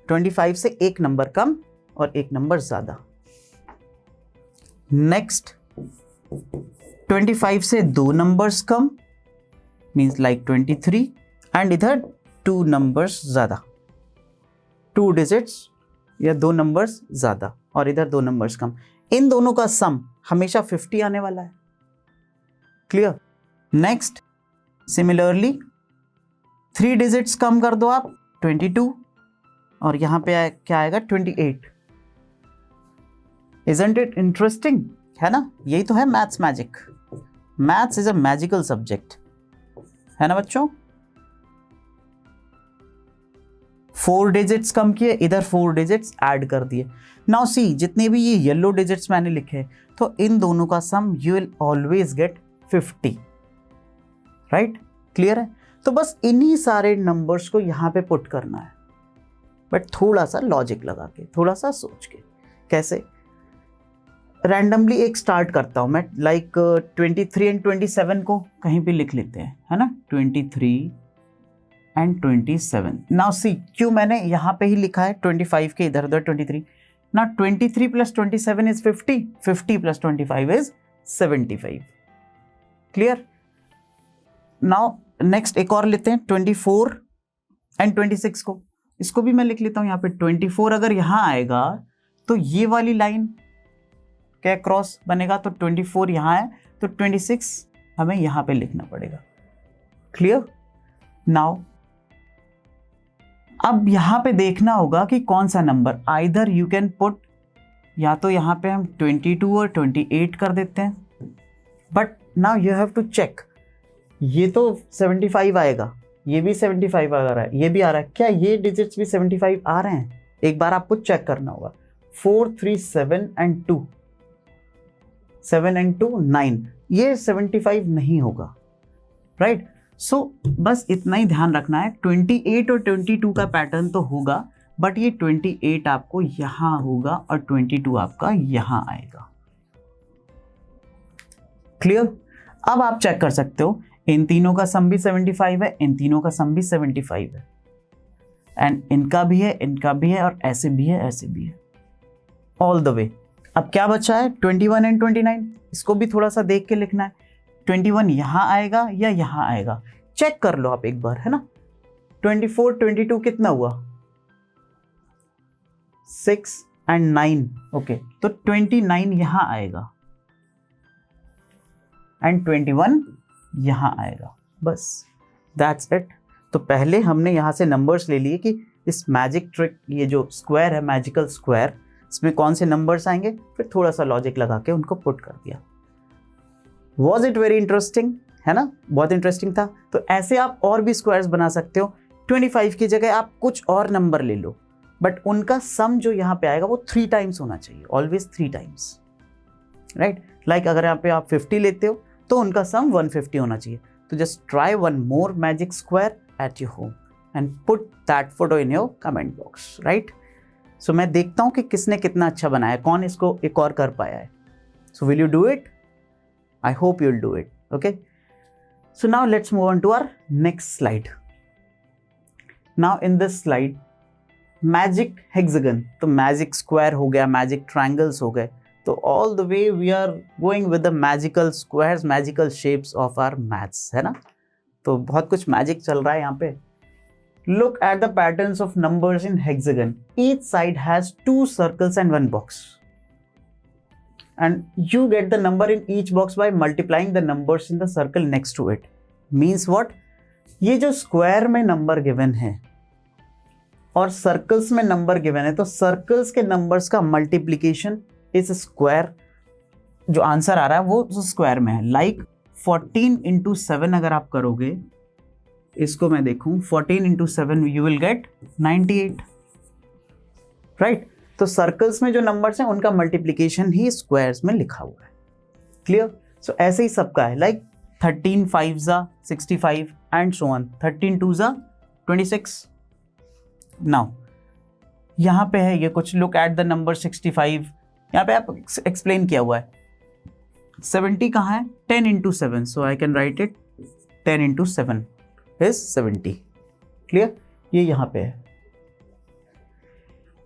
25 से एक नंबर कम और एक नंबर ज्यादा. नेक्स्ट, 25 से 2 numbers come, means like 23. And इधर 2 नंबर्स ज्यादा, 2 डिजिट्स या 2 नंबर्स ज्यादा, और इधर 2 नंबर्स कम. इन दोनों का सम हमेशा 50 आने वाला है. क्लियर? नेक्स्ट, सिमिलरली 3 डिजिट्स कम कर दो आप, 22, और यहां पे क्या आएगा? 28. Isn't it interesting? है ना? यही तो है maths magic. Maths is a magical subject, है ना बच्चों? 4 डिजिट्स कम किए, इधर 4 डिजिट्स ऐड कर दिए. नाउ सी, जितने भी ये येलो डिजिट्स मैंने लिखे, तो इन दोनों का sum you will always get 50, right? Clear है? तो बस इन्हीं सारे नंबर्स को यहां पे पुट करना है, बट थोड़ा सा लॉजिक लगा के, थोड़ा सा सोच के. कैसे? रैंडमली एक स्टार्ट करता हूं मैं, लाइक 23 एंड 27 को कहीं पे लिख लेते हैं, है ना? 23 एंड 27. नाउ सी, क्यों मैंने यहां पे ही लिखा है 25 के इधर उधर 23. ना 23 + 27 is 50, 50 + 25 is 75. Clear? Now next एक और लेते हैं, 24 एंड 26 को. इसको भी मैं लिख लेता हूं यहाँ पे. 24 अगर यहां आएगा तो ये वाली लाइन क्या क्रॉस बनेगा, तो 24 यहां है, तो 26 हमें यहां पे लिखना पड़ेगा. क्लियर? नाउ अब यहां पे देखना होगा कि कौन सा number. Either you can put, या तो यहां पे हम 22 और 28 कर देते हैं, but now you have to check. ये तो 75 आएगा, ये भी 75 आ रहा है, ये भी आ रहा है. क्या ये डिजिट्स भी 75 आ रहे हैं? एक बार आपको चेक करना होगा. 4, 3, 7 एंड 2, 7 एंड 2 9, ये 75 नहीं होगा, राइट? सो बस इतना ही ध्यान रखना है. 28 और 22 का पैटर्न तो होगा, बट ये 28 आपको यहां होगा और 22 आपका यहां आएगा. क्लियर? अब आप चेक कर सकते हो, इन तीनों का सम भी 75 है, इन तीनों का सम भी 75 है, एंड इनका भी है, इनका भी है, और ऐसे भी है, ऐसे भी है, ऑल द वे। अब क्या बचा है 21 एंड 29, इसको भी थोड़ा सा देख के लिखना है। 21 यहाँ आएगा या यहाँ आएगा, चेक कर लो आप एक बार, है ना। 24 22 कितना हुआ, 6 एंड 9, ओके, तो 29 यहाँ आएगा एंड 21 यहाँ आएगा, बस दैट्स इट। तो पहले हमने यहाँ से नंबर्स ले लिए कि इस मैजिक ट्रिक, ये जो स्क्वायर है, मैजिकल स्क्वायर, इसमें कौन से नंबर्स आएंगे, फिर थोड़ा सा लॉजिक लगा के उनको पुट कर दिया। वॉज इट वेरी इंटरेस्टिंग, है ना, बहुत इंटरेस्टिंग था। तो ऐसे आप और भी स्क्वायर्स बना सकते हो। 25 की जगह आप कुछ और नंबर ले लो, बट उनका सम जो यहाँ पे आएगा वो 3 टाइम्स होना चाहिए, ऑलवेज 3 टाइम्स, राइट। लाइक अगर यहाँ पे आप 50 लेते हो तो उनका सम 150 होना चाहिए। तो just try one more magic square at your home and put that photo in your comment box, right. So मैं देखता हूँ कि किसने कितना अच्छा बनाया, कौन इसको एक और कर पाया है। So will you do it? I hope you will do it, okay. So now let's move on to our next slide. Now in this slide magic hexagon, तो मैजिक स्क्वायर हो गया, मैजिक ट्रायंगल्स हो गए, तो all the way we are going with the magical squares, magical shapes of our maths, है ना। तो बहुत कुछ मैजिक चल रहा है यहाँ पे। Look at the patterns of numbers in hexagon. Each side has 2 circles and 1 box. And you get the number in each box by multiplying the numbers in the circle next to it. Means what? ये जो स्क्वायर में नंबर गिवन है और सर्कल्स में नंबर गिवन है, तो सर्कल्स के नंबर्स का मल्टीप्लीकेशन इस स्क्वायर, जो आंसर आ रहा है वो स्क्वायर में है। लाइक 14 इंटू 7 अगर आप करोगे, इसको मैं देखूं, 14 into 7 you will gate 98, right. तो सर्कल्स में जो नंबर्स हैं उनका मल्टीप्लीकेशन ही स्क्वायर्स में लिखा हुआ है, क्लियर। सो ऐसे ही सबका है, लाइक 13 5 ज़ा 65 एंड सो ऑन, 13 2 ज़ा 26। नाउ यहाँ पे है ये कुछ, लुक एट द नंबर 65, यहाँ पे आप एक्सप्लेन किया हुआ है। 70 कहाँ है, 10 into 7, so I can write it 10 into 7 is 70, clear, ये यहाँ पे है।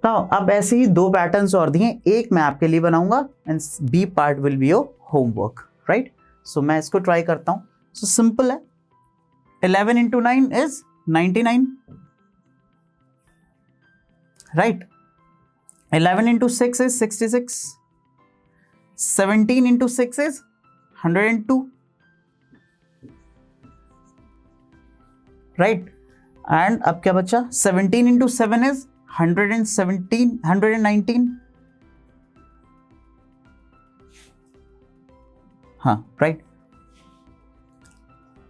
तो अब ऐसे ही 2 पैटर्न्स और दिए, एक मैं आपके लिए बनाऊंगा and B part will be your homework, right. So मैं इसको ट्राई करता हूं। सो सिंपल है, 11 into 9 is 99, right. 11 into 6 is 66, 17 into 6 is 102, right. And अब क्या बचा, 17 इंटू 7 इज 117, 119, हाँ, राइट।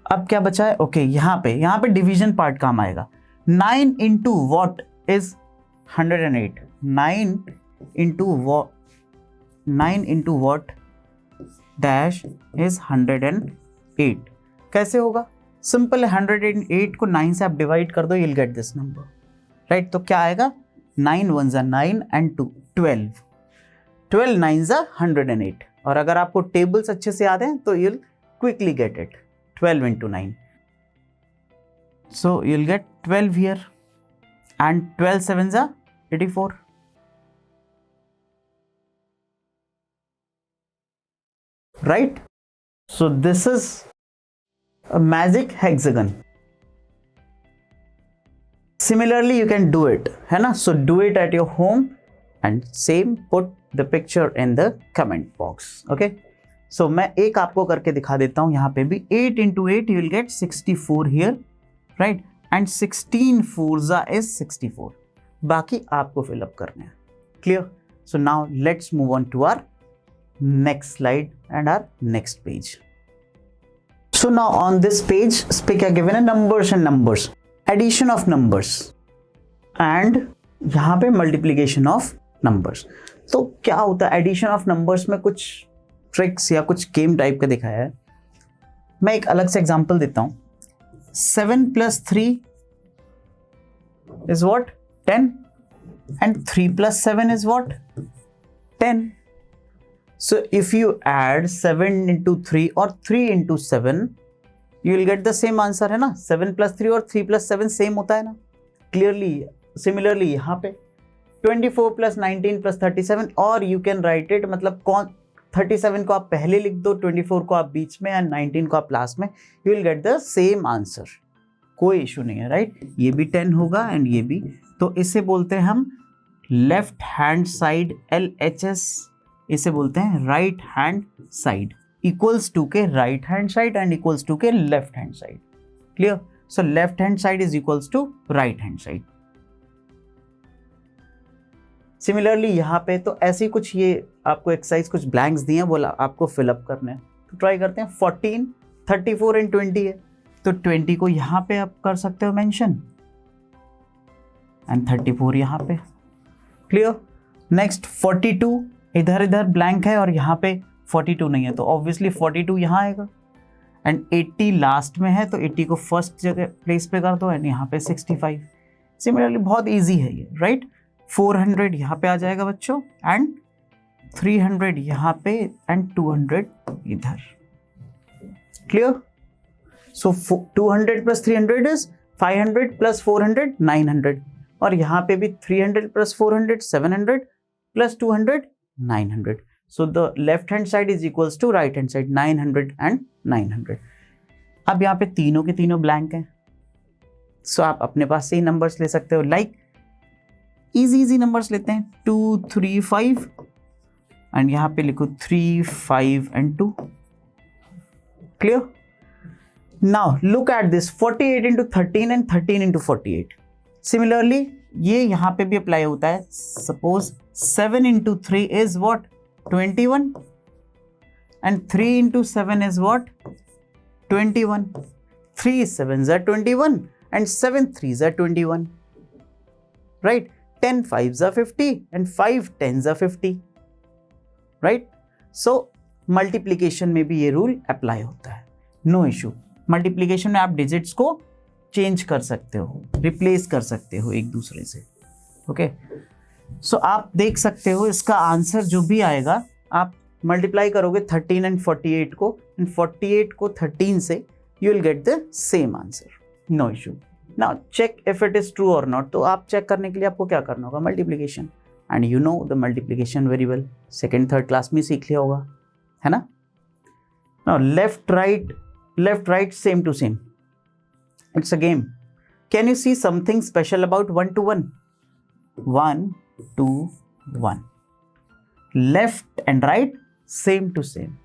अब क्या बचा है, ओके, यहाँ पे डिवीजन पार्ट काम आएगा। 9 into what is 108, 9 into what dash is 108। कैसे होगा, सिंपल है, 108 को 9 से आप डिवाइड कर दो, you'll get this number, right. तो क्या आएगा, 9 1 ज़ा 9 एंड 2 12, 12 9 ज़ा 108। और अगर आपको टेबल्स अच्छे से याद हैं तो you'll quickly get it, 12 into 9, so you'll get 12 here, and 12 7 ज़ा 84, right? So this is a magic hexagon. Similarly you can do it, है ना। So do it at your home and same put the picture in the comment box, okay? So मैं एक आपको करके दिखा देता हूँ, यहाँ पे भी 8 into 8 you will get 64 here, right? And 16 4 is 64. बाकी आपको fill up करने हैं, clear? So now let's move on to our next slide and our next page. So now on this page, speak are given a numbers and numbers, addition of numbers and यहाँ पे multiplication of numbers. तो क्या होता है एडिशन ऑफ नंबर्स में, कुछ ट्रिक्स या कुछ गेम टाइप का दिखाया है। मैं एक अलग से एग्जांपल देता हूँ। 7 + 3 is what, 10, and 3 + 7 is what, 10. So if you add 7 into 3 or 3 into 7, you will get the same answer, है ना. 7 + 3 और 3 + 7 सेम होता है ना. क्लियरली सिमिलरली यहाँ पे 24 + 19 + 37, और यू कैन राइट इट, मतलब कौन 37 को आप पहले लिख दो, 24 को आप बीच में एंड 19 को आप लास्ट में, you will get the same answer. कोई इशू नहीं है, राइट. ये भी 10 होगा एंड ये भी. तो इसे बोलते हैं हम लेफ्ट हैंड साइड, LHS. इसे बोलते हैं right hand side, equals to के right hand side and equals to के left hand side. Clear. So left hand side is equals to right hand side. Similarly यहाँ पे तो ऐसे ही कुछ, ये आपको एक्सरसाइज कुछ ब्लैंक्स दिए हैं, बोला आपको फिलअप करने हैं, तो ट्राई करते हैं. 14, 34 एंड 20 है, तो 20 को यहाँ पे आप कर सकते हो मेंशन एंड 34 यहाँ पे. क्लियर. नेक्स्ट 42, इधर ब्लैंक है और यहाँ पे 42 नहीं है, तो ऑब्वियसली 42 यहाँ आएगा. एंड 80 लास्ट में है, तो 80 को फर्स्ट जगह प्लेस पे कर दो एंड यहाँ पे 65. सिमिलरली बहुत ईजी है ये, राइट. 400 यहाँ पे आ जाएगा बच्चों एंड 300 यहाँ पे एंड 200 इधर. क्लियर. सो 200 + 300 इज 500 + 400 900, और यहाँ पे भी 300 + 400 700 + 200 900. So the left hand side is equals to right hand side, 900 and 900. अब यहाँ पे तीनों के तीनों ब्लैंक हैं, सो आप अपने पास से ही नंबर्स ले सकते हो. लाइक इजी नंबर्स लेते हैं, 2 3 5 एंड यहाँ पे लिखो 3 5 and 2. Clear. Now look at this, 48 × 13 and 13 × 48. Similarly ये यहाँ पे भी अप्लाई होता है. Suppose 7 × 3 is what, 21 and 3 × 7 is what, 21. 3 7s are 21 and 7 3s are 21, right. 10 5s are 50 and 5 10s are 50, right. So multiplication में भी ये रूल अप्लाई होता है, नो इशू. मल्टीप्लीकेशन में आप डिजिट्स को चेंज कर सकते हो, रिप्लेस कर सकते हो एक दूसरे से. ओके. सो आप देख सकते हो इसका आंसर जो भी आएगा, आप मल्टीप्लाई करोगे 13 एंड 48 को, एंड 48 को 13 से, you will get the same answer, no issue. Now check if it is true और नॉट. तो आप चेक करने के लिए आपको क्या करना होगा, multiplication, and you know the multiplication very well, second third class में सीख लिया होगा, है ना. Now left right same to same, it's a game. Can you see something special about 1 to 1? 1 2 1, left and right same to same.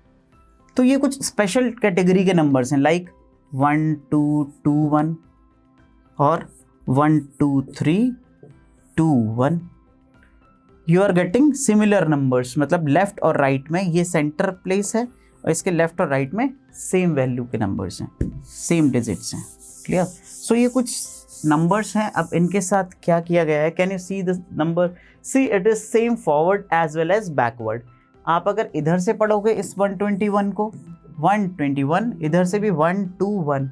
तो ये कुछ स्पेशल कैटेगरी के नंबर्स हैं, लाइक 1 2 2 1 और 1 2 3 2 1. You are getting similar numbers, मतलब लेफ्ट और राइट में ये सेंटर प्लेस है और इसके लेफ्ट और राइट में सेम वैल्यू के नंबर्स हैं, सेम डिजिट्स हैं. क्लियर. सो ये कुछ नंबर्स हैं. अब इनके साथ क्या किया गया है, can you see the number, see it is same forward as well as backward. आप अगर इधर से पढ़ोगे इस 121 को, 121, इधर से भी 121,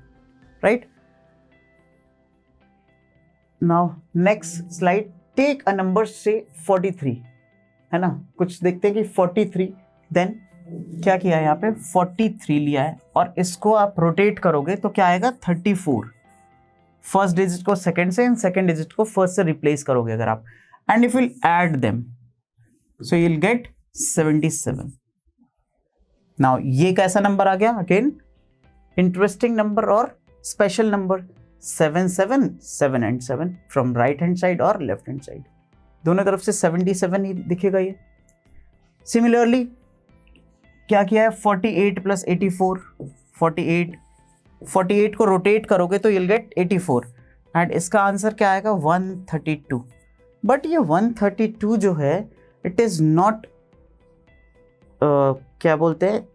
right. Now next slide, take a number say 43, है ना. कुछ देखते हैं कि 43, देन क्या किया है यहाँ पे, 43 लिया है और इसको आप रोटेट करोगे तो क्या आएगा, 34. फर्स्ट डिजिट को सेकंड से एंड सेकंड डिजिट को फर्स्ट से रिप्लेस करोगे अगर आप, and if you add them so you will gate 77. Now ये कैसा नंबर आ गया, अगेन इंटरेस्टिंग नंबर और special number. 7 7 7 and 7 from right hand side और लेफ्ट हैंड साइड, दोनों तरफ से 77 ही दिखेगा ये. सिमिलरली क्या किया है, 48 + 84, 48 को रोटेट करोगे तो you'll get 84 एंड इसका आंसर क्या आएगा, 132. बट ये 132 जो है, इट इज नॉट क्या बोलते हैं,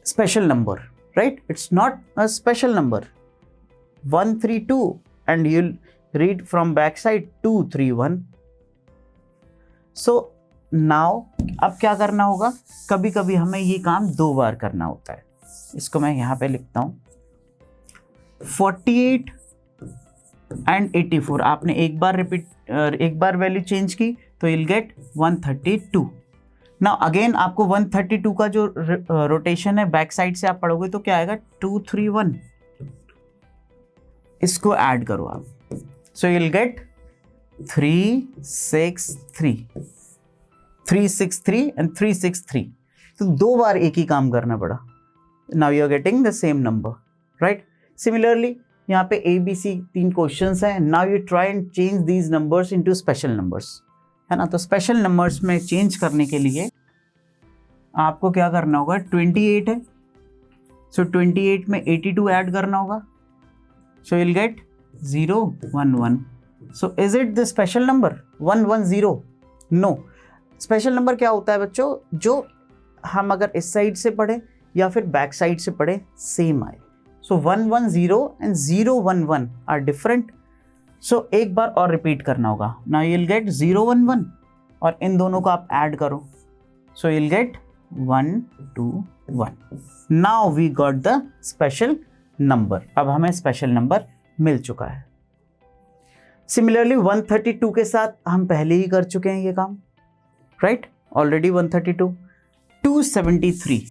special number, right. It's not a special number. 132 and you'll read from back side 231. So now अब क्या करना होगा, कभी कभी हमें ये काम 2 बार करना होता है. इसको मैं यहाँ पे लिखता हूँ, 48 and 84 आपने एक बार वैल्यू चेंज की तो you'll get 132. नाउ अगेन आपको 132 का जो रोटेशन है बैक साइड से आप पढ़ोगे तो क्या आएगा, 231. इसको ऐड करो आप, so you will get 363 and 363। तो 2 बार एक ही काम करना पड़ा। Now you are getting the same number, right. Similarly यहाँ पे ABC 3 क्वेश्चंस हैं। Now you try and change these numbers into special numbers, है ना। तो स्पेशल नंबर्स में चेंज करने के लिए आपको क्या करना होगा, 28 है, सो 28 में 82 ऐड करना होगा, so you will get 011। So is it the special number 110? No. Special number क्या होता है बच्चों, जो हम अगर इस साइड से पढ़े या फिर बैक साइड से पढ़े सेम आए। सो 110 एंड 011 आर डिफरेंट। सो एक बार और रिपीट करना होगा। नाउ यू विल गेट 011 और इन दोनों को आप ऐड करो, so you will get 121। Now we got the special number. अब हमें स्पेशल नंबर मिल चुका है। सिमिलरली 132 के साथ हम पहले ही कर चुके हैं ये काम, राइट, ऑलरेडी 132। 273,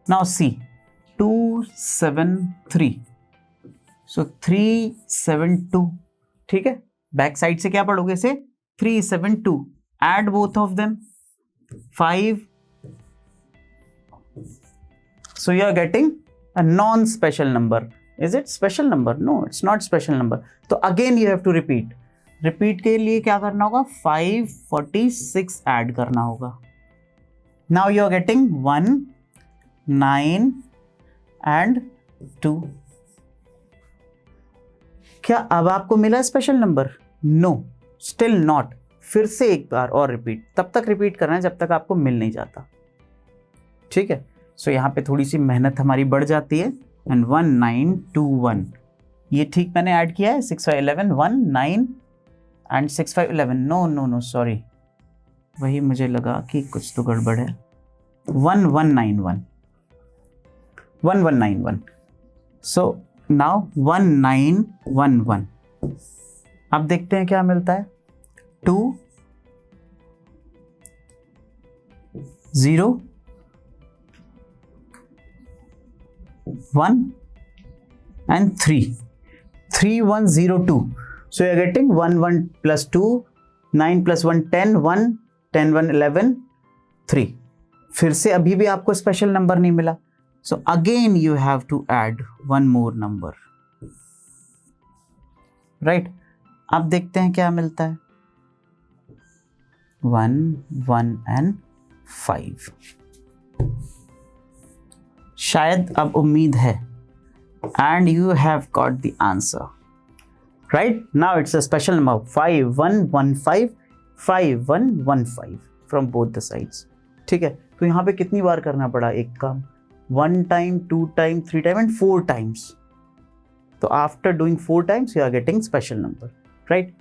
नाउ सी 273, सो 372, ठीक है। बैक साइड से क्या पढ़ोगे इसे, 372, add both of them 5, so you are getting a non-special number. Is it special number? No, it's not special number. तो again you have to repeat. Repeat के लिए क्या करना होगा, 546 ऐड करना होगा। Now you are getting 1, 9 and 2. क्या अब आपको मिला special number? No, still not. फिर से एक बार और रिपीट, तब तक रिपीट करना है जब तक आपको मिल नहीं जाता, ठीक है। सो यहाँ पे थोड़ी सी मेहनत हमारी बढ़ जाती है। एंड 1921, ये ठीक मैंने ऐड किया है। 6511, 19 एंड 6511, नो सॉरी, वही मुझे लगा कि कुछ तो गड़बड़ है। 1191, सो नाउ 1911। अब देखते हैं क्या मिलता है। 2 0 1 and 3, 3102. So you are getting 1 plus 2, 9 plus 1 10, 1 10 1 11 3। फिर से अभी भी आपको स्पेशल नंबर नहीं मिला, so again you have to add one more number, right। अब देखते हैं क्या मिलता है। 1 1 and 5। शायद अब उम्मीद है। And you have got the answer, right. Now it's a special number 5115, 5115 from both the sides, ठीक है। तो यहाँ पे कितनी बार करना पड़ा एक काम, 1 time, 2 time, 3 time and 4 times. तो after doing 4 times you are getting special number, right.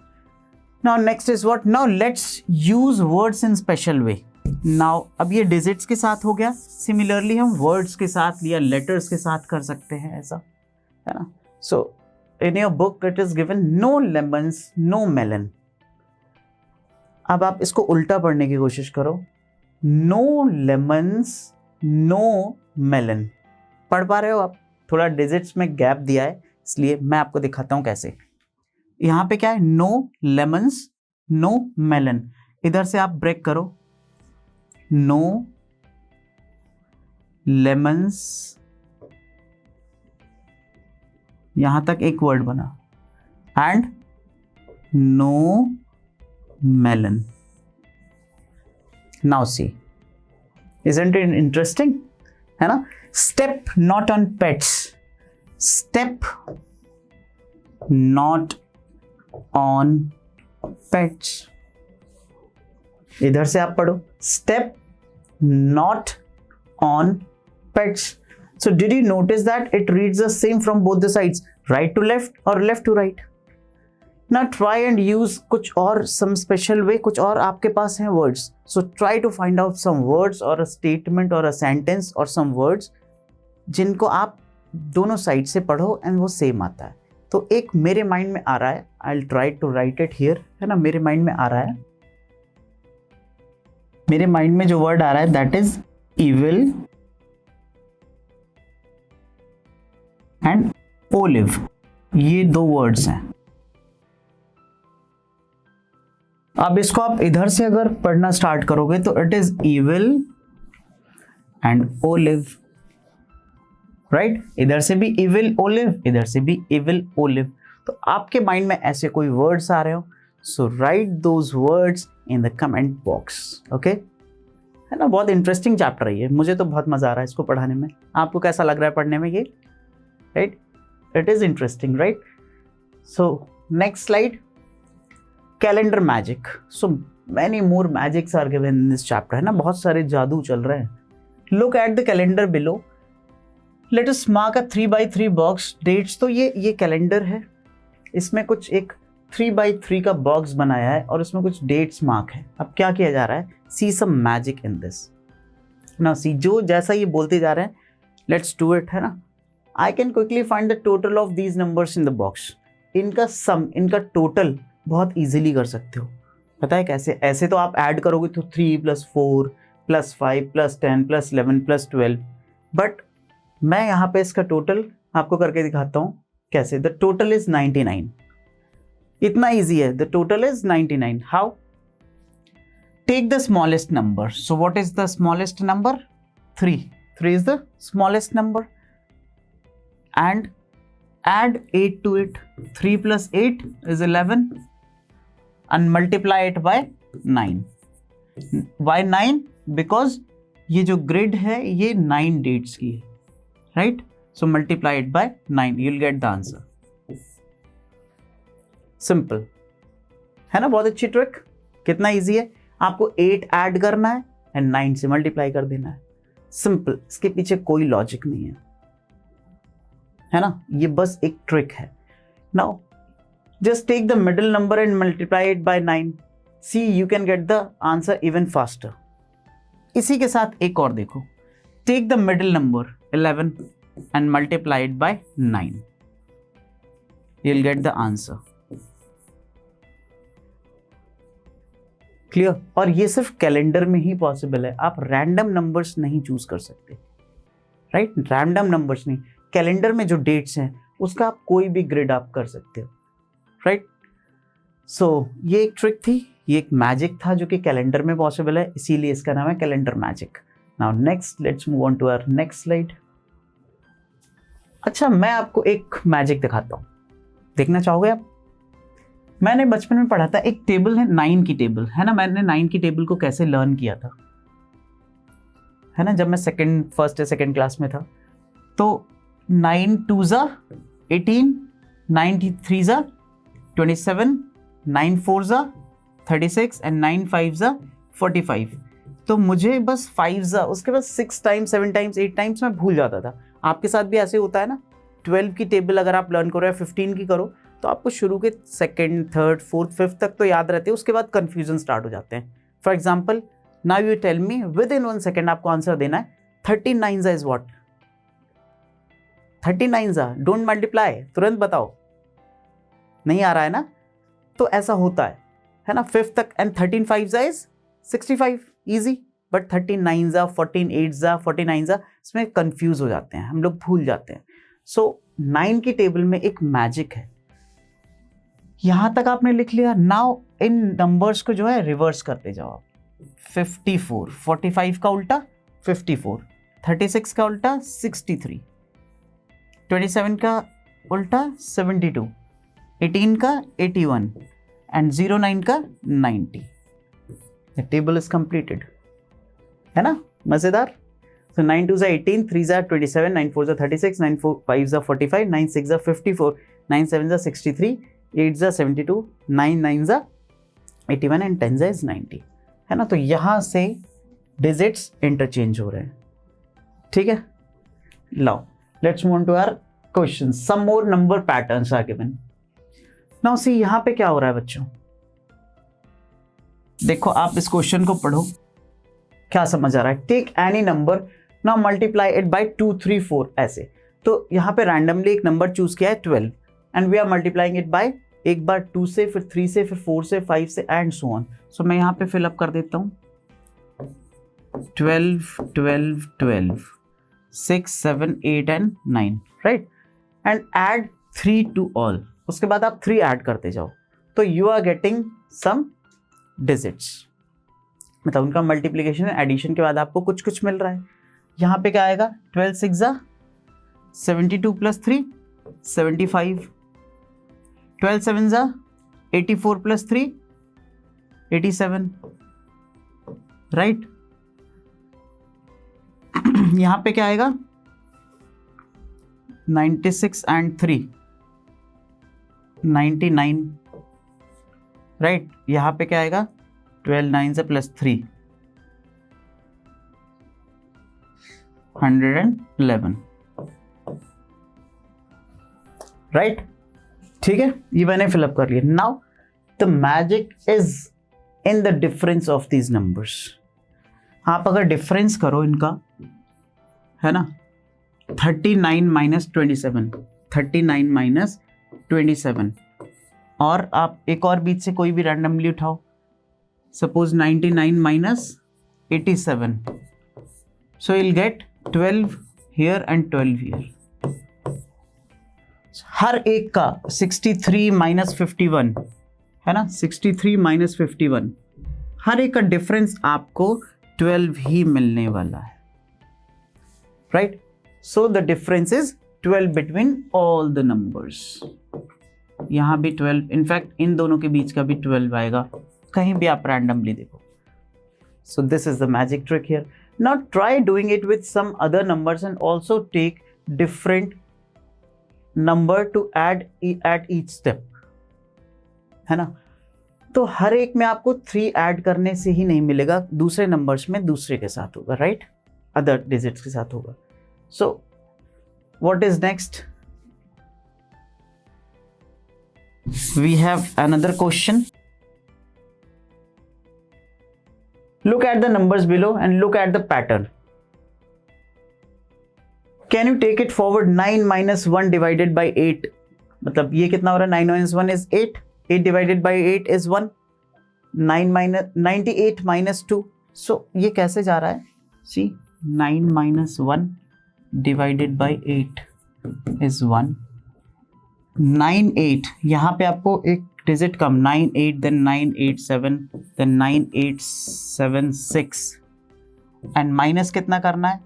Now next is what, now let's use words in special way. Now अब ये डिजिट्स के साथ हो गया। सिमिलरली हम वर्ड्स के साथ या लेटर्स के साथ कर सकते हैं, ऐसा है ना। So in your book it is given no lemons no melon. अब आप इसको उल्टा पढ़ने की कोशिश करो, नो लेमन्स नो मेलन। पढ़ पा रहे हो आप? थोड़ा डिजिट्स में गैप दिया है, इसलिए मैं आपको दिखाता हूं कैसे। यहाँ पे क्या है, नो लेमन्स नो मेलन। इधर से आप ब्रेक करो, नो लेमन्स, यहां तक एक वर्ड बना, and no melon. Now see, isn't it interesting, है ना। Step not on pets, step not on pets. इधर से आप पढ़ो, step not on pets. So did you notice that it reads the same from both the sides, right to left or left to right? Now try and use कुछ और some special way, कुछ और आपके पास हैं words. So try to find out some words or a statement or a sentence or some words जिनको आप दोनों साइड से पढ़ो and वो सेम आता है। तो एक मेरे माइंड में आ रहा है, I'll try to write it here, है ना। मेरे माइंड में आ रहा है, मेरे माइंड में जो वर्ड आ रहा है that is evil and olive. ये दो वर्ड्स हैं। अब इसको आप इधर से अगर पढ़ना स्टार्ट करोगे तो it is evil and olive, right? इधर से भी इविल ओलिव, इधर से भी इविल ओलिव। तो आपके माइंड में ऐसे कोई वर्ड्स आ रहे हो, so write those words in the comment box, okay? है ना, बहुत इंटरेस्टिंग चैप्टर है ये, मुझे तो बहुत मजा आ रहा है इसको पढ़ाने में। आपको कैसा लग रहा है पढ़ने में ये? Right, it is interesting, right? So next slide, calendar magic. So many more magics are given in this chapter, है ना, बहुत सारे जादू चल रहे हैं। Look at the calendar below, let us mark a 3x3 box dates. तो ये कैलेंडर है, इसमें कुछ एक 3x3 का बॉक्स बनाया है और इसमें कुछ डेट्स मार्क है। अब क्या किया जा रहा है? सी सम मैजिक इन दिस। ना सी, जो जैसा ये बोलते जा रहे हैं, लेट्स डू इट, है ना। I can quickly find the total of these numbers in the box. इनका सम, इनका टोटल बहुत इजीली कर सकते हो। पता है कैसे? ऐसे तो आप ऐड करोगे तो 3 + 4 + 5 + 10 + 11 + 12, बट मैं यहाँ पे इसका टोटल आपको करके दिखाता हूँ कैसे। The total is 99। इतना इजी है, the total is 99। How? Take the smallest number. So what is the smallest number? 3 is the smallest number, and add 8 to it. 3 + 8 is 11 and multiply it by 9. Why 9? Because ये जो ग्रिड है ये 9 डेट्स की है, right? So multiply it by 9, you'll get the answer. Simple है ना, बहुत अच्छी ट्रिक। कितना इजी है, आपको 8 ऐड करना है एंड 9 से मल्टीप्लाई कर देना है। सिंपल, इसके पीछे कोई लॉजिक नहीं है ना, ये बस एक ट्रिक है। Now just take the middle number and multiply it by 9, see you can get the answer even faster. इसी के साथ एक और देखो, take the middle number 11 and multiply it by 9, you will get the answer. Clear? और ये सिर्फ कैलेंडर में ही पॉसिबल है, आप रैंडम नंबर्स नहीं चूज कर सकते, राइट? रैंडम नंबर्स नहीं, कैलेंडर में जो डेट्स हैं उसका आप कोई भी ग्रिड आप कर सकते हो, राइट? सो ये एक ट्रिक थी, ये एक मैजिक था जो कि कैलेंडर में पॉसिबल है, इसीलिए इसका नाम है calendar magic. Now next, let's move on to our next slide. अच्छा, मैं आपको एक मैजिक दिखाता हूँ, देखना चाहोगे आप? मैंने बचपन में पढ़ा था, एक टेबल है 9 की टेबल, है ना। मैंने 9 की टेबल को कैसे लर्न किया था, है ना, जब मैं फर्स्ट या सेकंड क्लास में था। तो 9 2s 18, 9 3s 27, 9 4s 36 and 9 5s 45। तो मुझे बस 5s, उसके बाद 6 टाइम्स 7 टाइम्स 8 टाइम्स मैं भूल जाता था। आपके साथ भी ऐसे होता है ना? 12 की टेबल अगर आप लर्न करो या 15 की करो तो आपको शुरू के 2nd, 3rd, 4th, 5th तक तो याद रहते हैं, उसके बाद कंफ्यूजन स्टार्ट हो जाते हैं। For example, now you tell me within 1 second आपको आंसर देना है, 39 इज व्हाट? 39 डोंट मल्टीप्लाई, तुरंत बताओ। नहीं आ रहा है ना? तो ऐसा होता है ना, 5th तक। And 13 5s is 65, easy. But 39 14 8s 49s इसमें कंफ्यूज हो जाते हैं, हम लोग भूल जाते हैं। सो 9 की टेबल में एक मैजिक है। यहां तक आपने लिख लिया, नाउ इन नंबर्स को जो है रिवर्स करते जाओ आप। 54, 45 का उल्टा 54, 36 का उल्टा 63, 27 का उल्टा 72, 18 का 81 एंड 09 का 90। द टेबल इज कंप्लीटेड, है ना, मजेदार। So 9 2s 18, 3s 27, 9 4s 36, 9 5s 45, 9 6s 54, 9 7s 63, 8s 72, 9 9s 81 and 10s is 90, है ना। तो यहाँ से डिजिट्स इंटरचेंज हो रहे हैं, ठीक है। Now let's move on to our question. Some more number patterns are given. Now see यहाँ पे क्या हो रहा है बच्चों, देखो आप इस क्वेश्चन को पढ़ो, क्या समझ आ रहा है। Take any number, now multiply it by 2 3 4 ऐसे। तो यहाँ पे रैंडमली एक नंबर चूज किया है 12 and we are multiplying it by, एक बार 2 से, फिर 3 से, फिर 4 से, 5 से एंड सो ऑन। सो मैं यहाँ पे फिलअप कर देता हूँ 12 12 12 6 7 8 and 9, right. And add 3 to all, उसके बाद आप 3 ऐड करते जाओ, तो you are getting some digits, मतलब उनका मल्टीप्लीकेशन एडिशन के बाद आपको कुछ कुछ मिल रहा है। यहाँ पे क्या आएगा, 12 6 जा 72 प्लस 3 75, 12 7 जा 84 प्लस 3 87, राइट। यहाँ पे क्या आएगा, 96 एंड 3 99, राइट। यहाँ पे क्या आएगा, 12 9 से प्लस 3 111, राइट। ठीक है, ये मैंने फिलअप कर लिया। Now the magic is in the difference of these numbers. आप अगर डिफरेंस करो इनका, है ना, 39 माइनस 27, 39 माइनस 27, और आप एक और बीच से कोई भी रैंडमली उठाओ, suppose 99 minus 87, so you'll get 12 here and 12 here। हर एक का 63 माइनस 51, है ना, 63 माइनस 51, हर एक का डिफरेंस आपको 12 ही मिलने वाला है, right. So the difference is 12 between all the numbers. यहाँ भी 12, इनफैक्ट इन दोनों के बीच का भी 12 आएगा, कहीं भी आप रैंडमली देखो। So this is the magic trick here. Now try doing it with some other numbers and also take different number to add at each step, है ना। तो हर एक में आपको 3 ऐड करने से ही नहीं मिलेगा, दूसरे नंबर्स में दूसरे के साथ होगा, राइट, अदर डिजिट्स के साथ होगा। सो what is next, we have another question. Look at the numbers below and look at the pattern. Can you take it forward? 9 minus 1 divided by 8, मतलब ये कितना हो रहा है, 9 minus 1 is 8, 8 divided by 8 is 1, 9 minus 98 minus 2, so ये कैसे जा रहा है, see 9 minus 1 divided by 8 is 1, 9 8, यहाँ पे आपको एक digit come, 9 8, then 9 8 7, then 9 8 7 6, and minus कितना करना है,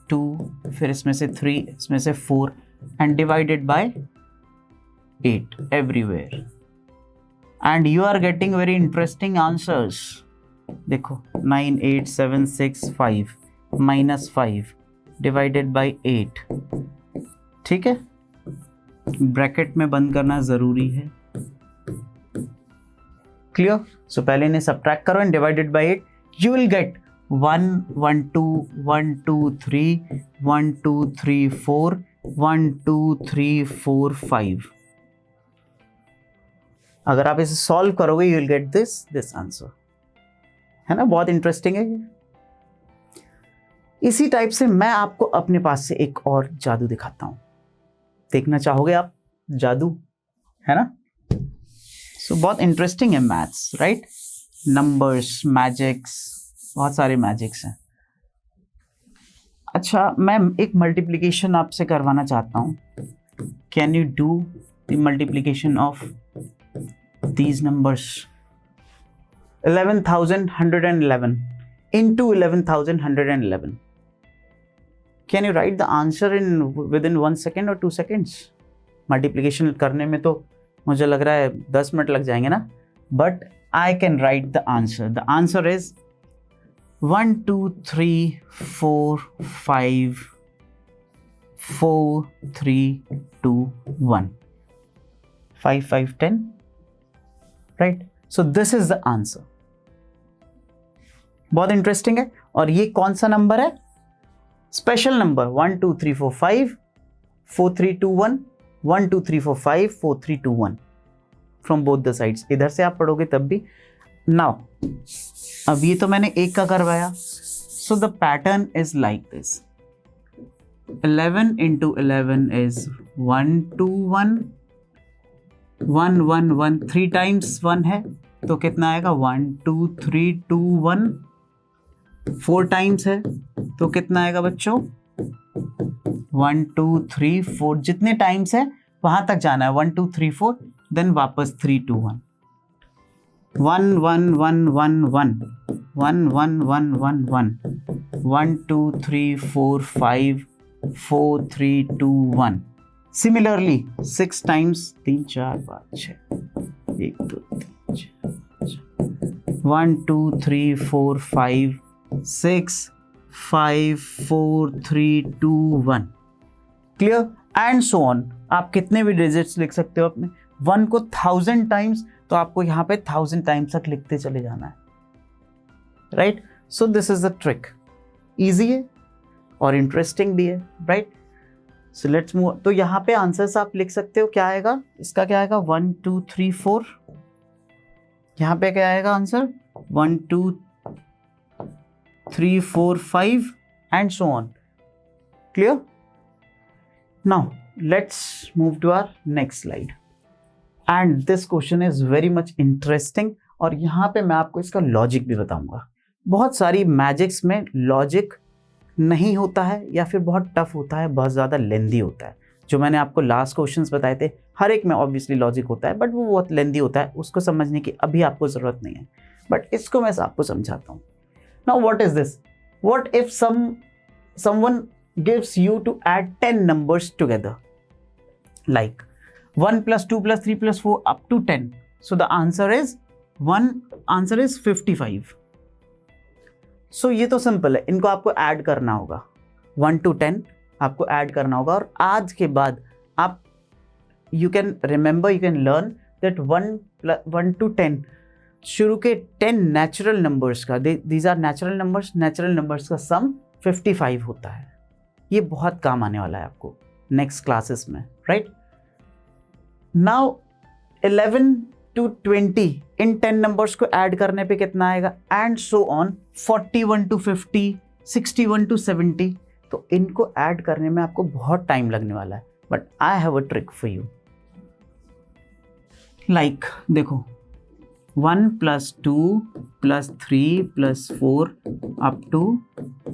2, फिर इसमें से 3, इसमें से 4, and divided by 8 everywhere, and you are getting very interesting answers. देखो 9 8 7 6 5 माइनस 5 डिवाइडेड बाय 8, ठीक है, ब्रैकेट में बंद करना जरूरी है, क्लियर। सो पहले इन्हें सब्ट्रैक्ट करो and divided by 8, you will gate 1 1 2 1 2 3 1 2 3 4 1 2 3 4 5। अगर आप इसे सॉल्व करोगे you will get this answer, है ना, बहुत इंटरेस्टिंग है। इसी टाइप से मैं आपको अपने पास से एक और जादू दिखाता हूं, देखना चाहोगे आप जादू, है ना। सो बहुत इंटरेस्टिंग है मैथ्स, राइट, नंबर्स, मैजिक्स, बहुत सारे मैजिक्स हैं। अच्छा, मैं एक मल्टीप्लिकेशन आपसे करवाना चाहता हूँ। Can you do the multiplication of these numbers, 11,111 into 11,111? Can you write the answer within 1 second or 2 seconds? Multiplication करने में तो मुझे लग रहा है 10 मिनट लग जाएंगे ना, but I can write the answer. The answer is 1 2 3 4 5 4 3 2 1, 5 5 10, right. So this is the answer. बहुत इंटरेस्टिंग है। और ये कौन सा नंबर है, special number, 1 2 3 4 5 4 3 2 1, 1 2 3 4 5 4 3 2 1 from both the sides. इधर से आप पढ़ोगे तब भी। नाउ अब ये तो मैंने एक का करवाया, so the pattern is like this, 11 into 11 is 1 2 1 1 1 1, 3 times 1 है तो कितना आएगा, 1 2 3 2 1, 4 टाइम्स है तो कितना आएगा बच्चों, 1 2 3 4, जितने टाइम्स है वहां तक जाना है 1 2 3 4, देन वापस 3 2 1, 1 1 1 1 1 1 1 1 1 1 1 2 3 4 5 4 3 2 1. Similarly 6 times 3 4 5 6 1 2 3 4 1 2 3 4 5 6 5 4 3 2 1. Clear? And so on. आप कितने भी डिजिट्स लिख सकते हो अपने 1 को 1000 टाइम्स, तो आपको यहाँ पे 1000 टाइम्स तक लिखते चले जाना है. Right? So this is the trick. Easy है और इंटरेस्टिंग भी है. राइट? So let's move. तो यहाँ पे आंसर्स आप लिख सकते हो. क्या आएगा इसका? क्या आएगा? 1 2 3 4. यहाँ पे क्या आएगा answer? 1 2 3 4 5 and so on. Clear? Now let's move to our next slide. And this question is very much interesting. और यहाँ पे मैं आपको इसका लॉजिक भी बताऊंगा. बहुत सारी मैजिक्स में लॉजिक नहीं होता है या फिर बहुत टफ होता है, बहुत ज़्यादा लेंदी होता है. जो मैंने आपको लास्ट क्वेश्चंस बताए थे, हर एक में ऑब्वियसली लॉजिक होता है, बट वो बहुत लेंदी होता है. उसको समझने की अभी आपको ज़रूरत नहीं है, बट इसको मैं आपको समझाता हूँ. Now what is this? What if someone gives you to add 10 numbers together, like 1 plus 2 plus 3 plus 4 up to 10. So the answer is 55. So ये तो सिंपल है. इनको आपको ऐड करना होगा. 1 to 10 आपको ऐड करना होगा. और आज के बाद आप you can remember, you can learn that 1 to 10 शुरू के 10 नेचुरल नंबर्स का, these are natural numbers का सम 55 होता है. ये बहुत काम आने वाला है आपको नेक्स्ट क्लासेस में. Right? Now 11 to 20 in 10 numbers को ऐड करने पे कितना आएगा? And so on. 41 to 50, 61 to 70. तो इनको ऐड करने में आपको बहुत टाइम लगने वाला है, but I have a trick for you. Like देखो, 1 plus 2 plus 3 plus 4 up to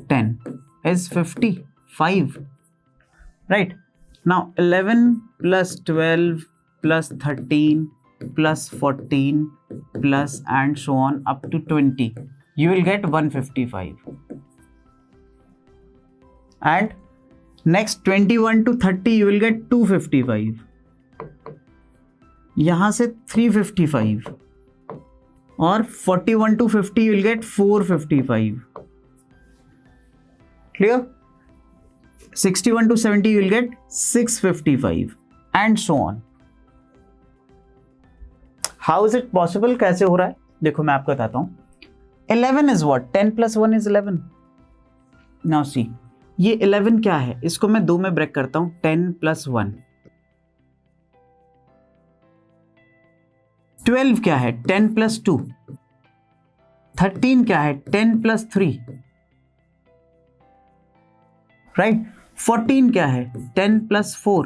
10 is 55. Right? Now 11 plus 12 plus 13 plus 14 plus and so on up to 20, you will get 155. And next 21 to 30 you will get 255. यहाँ से 355 और 41 to 50 you will get 455. Clear? 61 to 70 you will get 655 and so on. How is it possible? कैसे हो रहा है? देखो मैं आपको बताता हूँ. 11 is what? 10 plus 1 is 11. Now see, ये 11 क्या है? इसको मैं 2 में ब्रेक करता हूँ. 10 plus 1. 12 क्या है? 10 plus 2. 13 क्या है? 10 plus 3. राइट? 14 क्या है? 10 plus 4.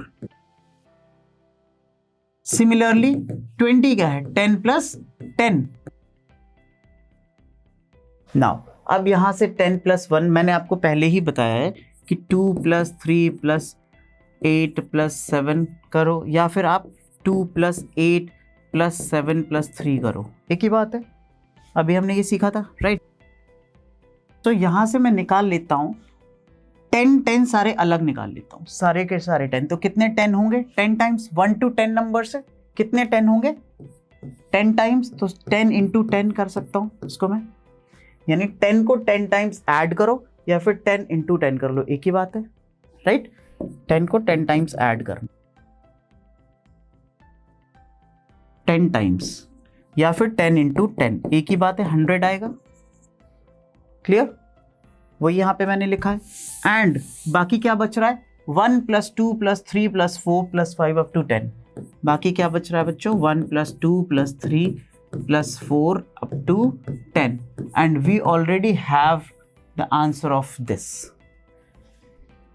सिमिलरली 20 क्या है? 10 plus 10. नाउ अब यहां से 10 plus 1 मैंने आपको पहले ही बताया है कि 2 plus 3 plus 8 plus 7 करो, या फिर आप 2 plus 8 plus 7 plus 3 करो. एक ही बात है. अभी हमने ये सीखा था. राइट? तो यहां से मैं निकाल लेता हूं 10 सारे अलग निकाल लेता हूँ. सारे के सारे 10. तो कितने 10 होंगे? 10 टाइम्स 1 to 10 नंबर से कितने 10 होंगे? 10 टाइम्स. तो 10 into 10 कर सकता हूँ इसको मैं. यानी 10 को 10 टाइम्स ऐड करो या फिर 10 into 10 कर लो. एक ही बात है. राइट? 10 को 10 टाइम्स ऐड करना, 10 टाइम्स, या फिर 10 into 10. एक ही बात है. 100 आएगा. क्लियर? वही यहाँ पे मैंने लिखा है. एंड बाकी क्या बच रहा है? 1 plus 2 plus 3 plus 4 plus 5 up to 10. बाकी क्या बच रहा है बच्चों? 1 plus 2 plus 3 plus 4 up to 10. And we already have the answer of this.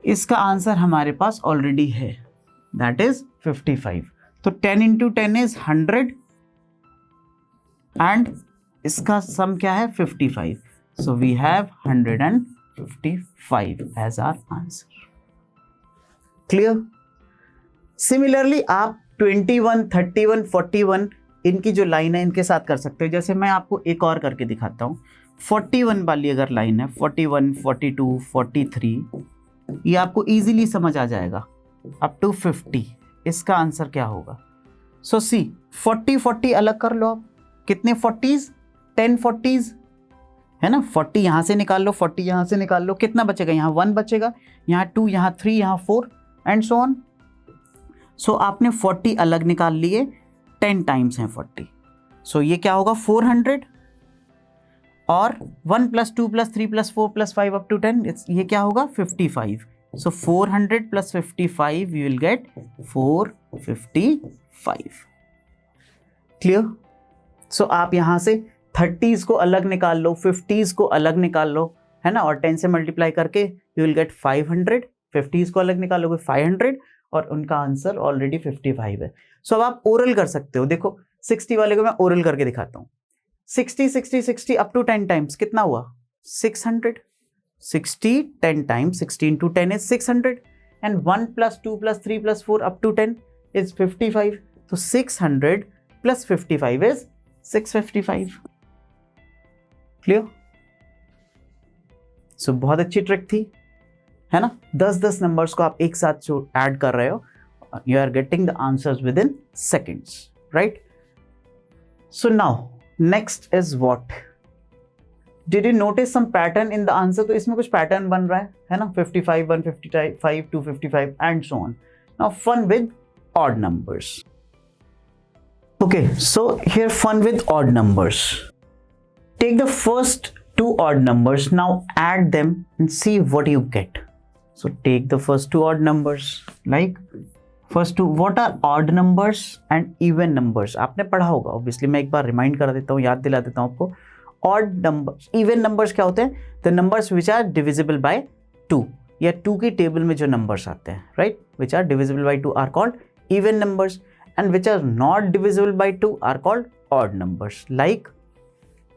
इसका आंसर हमारे पास ऑलरेडी है. That is 55. तो 10 into 10 is 100. And इसका सम क्या है? 55. So we have 155 as our answer. Clear? Similarly आप 21, 31, 41 इनकी जो लाइन है इनके साथ कर सकते हो। जैसे मैं आपको एक और करके दिखाता हूँ। 41 वाली अगर लाइन है, 41, 42, 43, ये आपको इजीली समझ आ जाएगा अप टू 50। इसका आंसर क्या होगा? सो सी 40 40 अलग कर लो आप। कितने 40s? 10 40s है ना। 40 यहाँ से निकाल लो, 40 यहाँ से निकाल लो, कितना बचेगा? यहाँ 1 बचेगा, यहाँ 2, यहाँ 3, यहाँ 4 एंड सो ऑन। सो आपने 40 अलग निकाल लिए, 10 टाइम्स हैं 40। सो ये क्या होगा? 400। और 1 + 2 + 3 + 4 + 5 अप टू 10, ये क्या होगा? 55। सो 400 + 55 यू विल गेट 455। क्लियर? सो आप यहाँ से 30s को अलग निकाल लो, 50s को अलग निकाल लो, है ना, और 10 से मल्टीप्लाई करके यू विल गेट 500। 50s को अलग निकालोगे 500 और उनका आंसर ऑलरेडी 55 है। सो अब आप ओरल कर सकते हो। देखो 60 वाले को मैं ओरल करके दिखाता हूँ। 60 60 60 अप टू 10 टाइम्स कितना हुआ? 600। 60 10 times, 60 into 10 is 600 and 1 + 2 + 3 + 4 up to 10 is 55. So 600 + 55 is 655. Clear? सो बहुत अच्छी ट्रिक थी, है ना। 10-10 नंबर्स को आप एक साथ जो ऐड कर रहे हो, you are getting the answers within seconds, right? So now next is what? Did you notice some pattern in the answer? तो इसमें कुछ पैटर्न बन रहा है ना। 55, 155, 255 and so on. Now fun with odd numbers. Okay, so here fun with odd numbers. Take the first 2 odd numbers, now add them and see what you get. So take the first 2 odd numbers, like first 2, what are odd numbers and even numbers? आपने पढ़ा होगा obviously, मैं एक बार रिमाइंड करा देता हूँ, याद दिला देता हूँ आपको। odd numbers, even numbers क्या होते हैं? The numbers which are divisible by 2, या 2 की टेबल में जो numbers आते हैं, right, which are divisible by 2 are called even numbers, and which are not divisible by 2 are called odd numbers. Like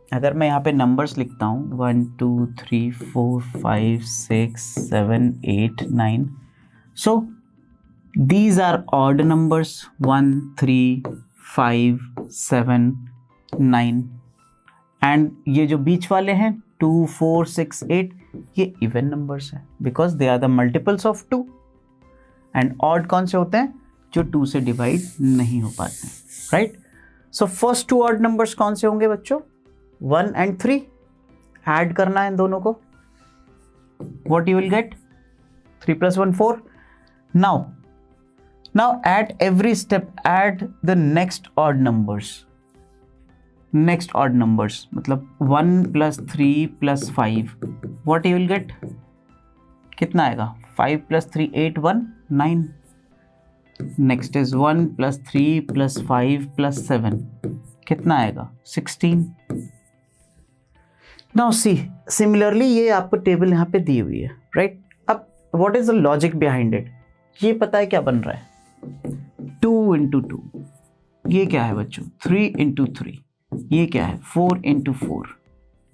अगर मैं यहाँ पे numbers लिखता हूँ 1 2 3 4 5 6 7 8 9, so these are odd numbers 1 3 5 7 9, and ये जो बीच वाले हैं 2 4 6 8, ये even numbers हैं because they are the multiples of 2, and odd कौन से होते हैं? जो 2 से डिवाइड नहीं हो पाते, right? So first 2 odd numbers कौन से होंगे बच्चों? 1 and 3। ऐड करना है इन दोनों को, what you will get? 3 + 1 4। Now at every step add the next odd numbers. Next odd numbers मतलब 1 + 3 + 5, व्हाट यू विल गेट? कितना आएगा? 5 + 3 8 1 9। नेक्स्ट इज 1 + 3 + 5 + 7, कितना आएगा? 16। नाउ सी सिमिलरली ये आपको टेबल यहाँ पे दी हुई है, राइट? अब what is the logic behind it? ये पता है क्या बन रहा है? 2 × 2, ये क्या है बच्चों? 3 × 3, ये क्या है? 4 × 4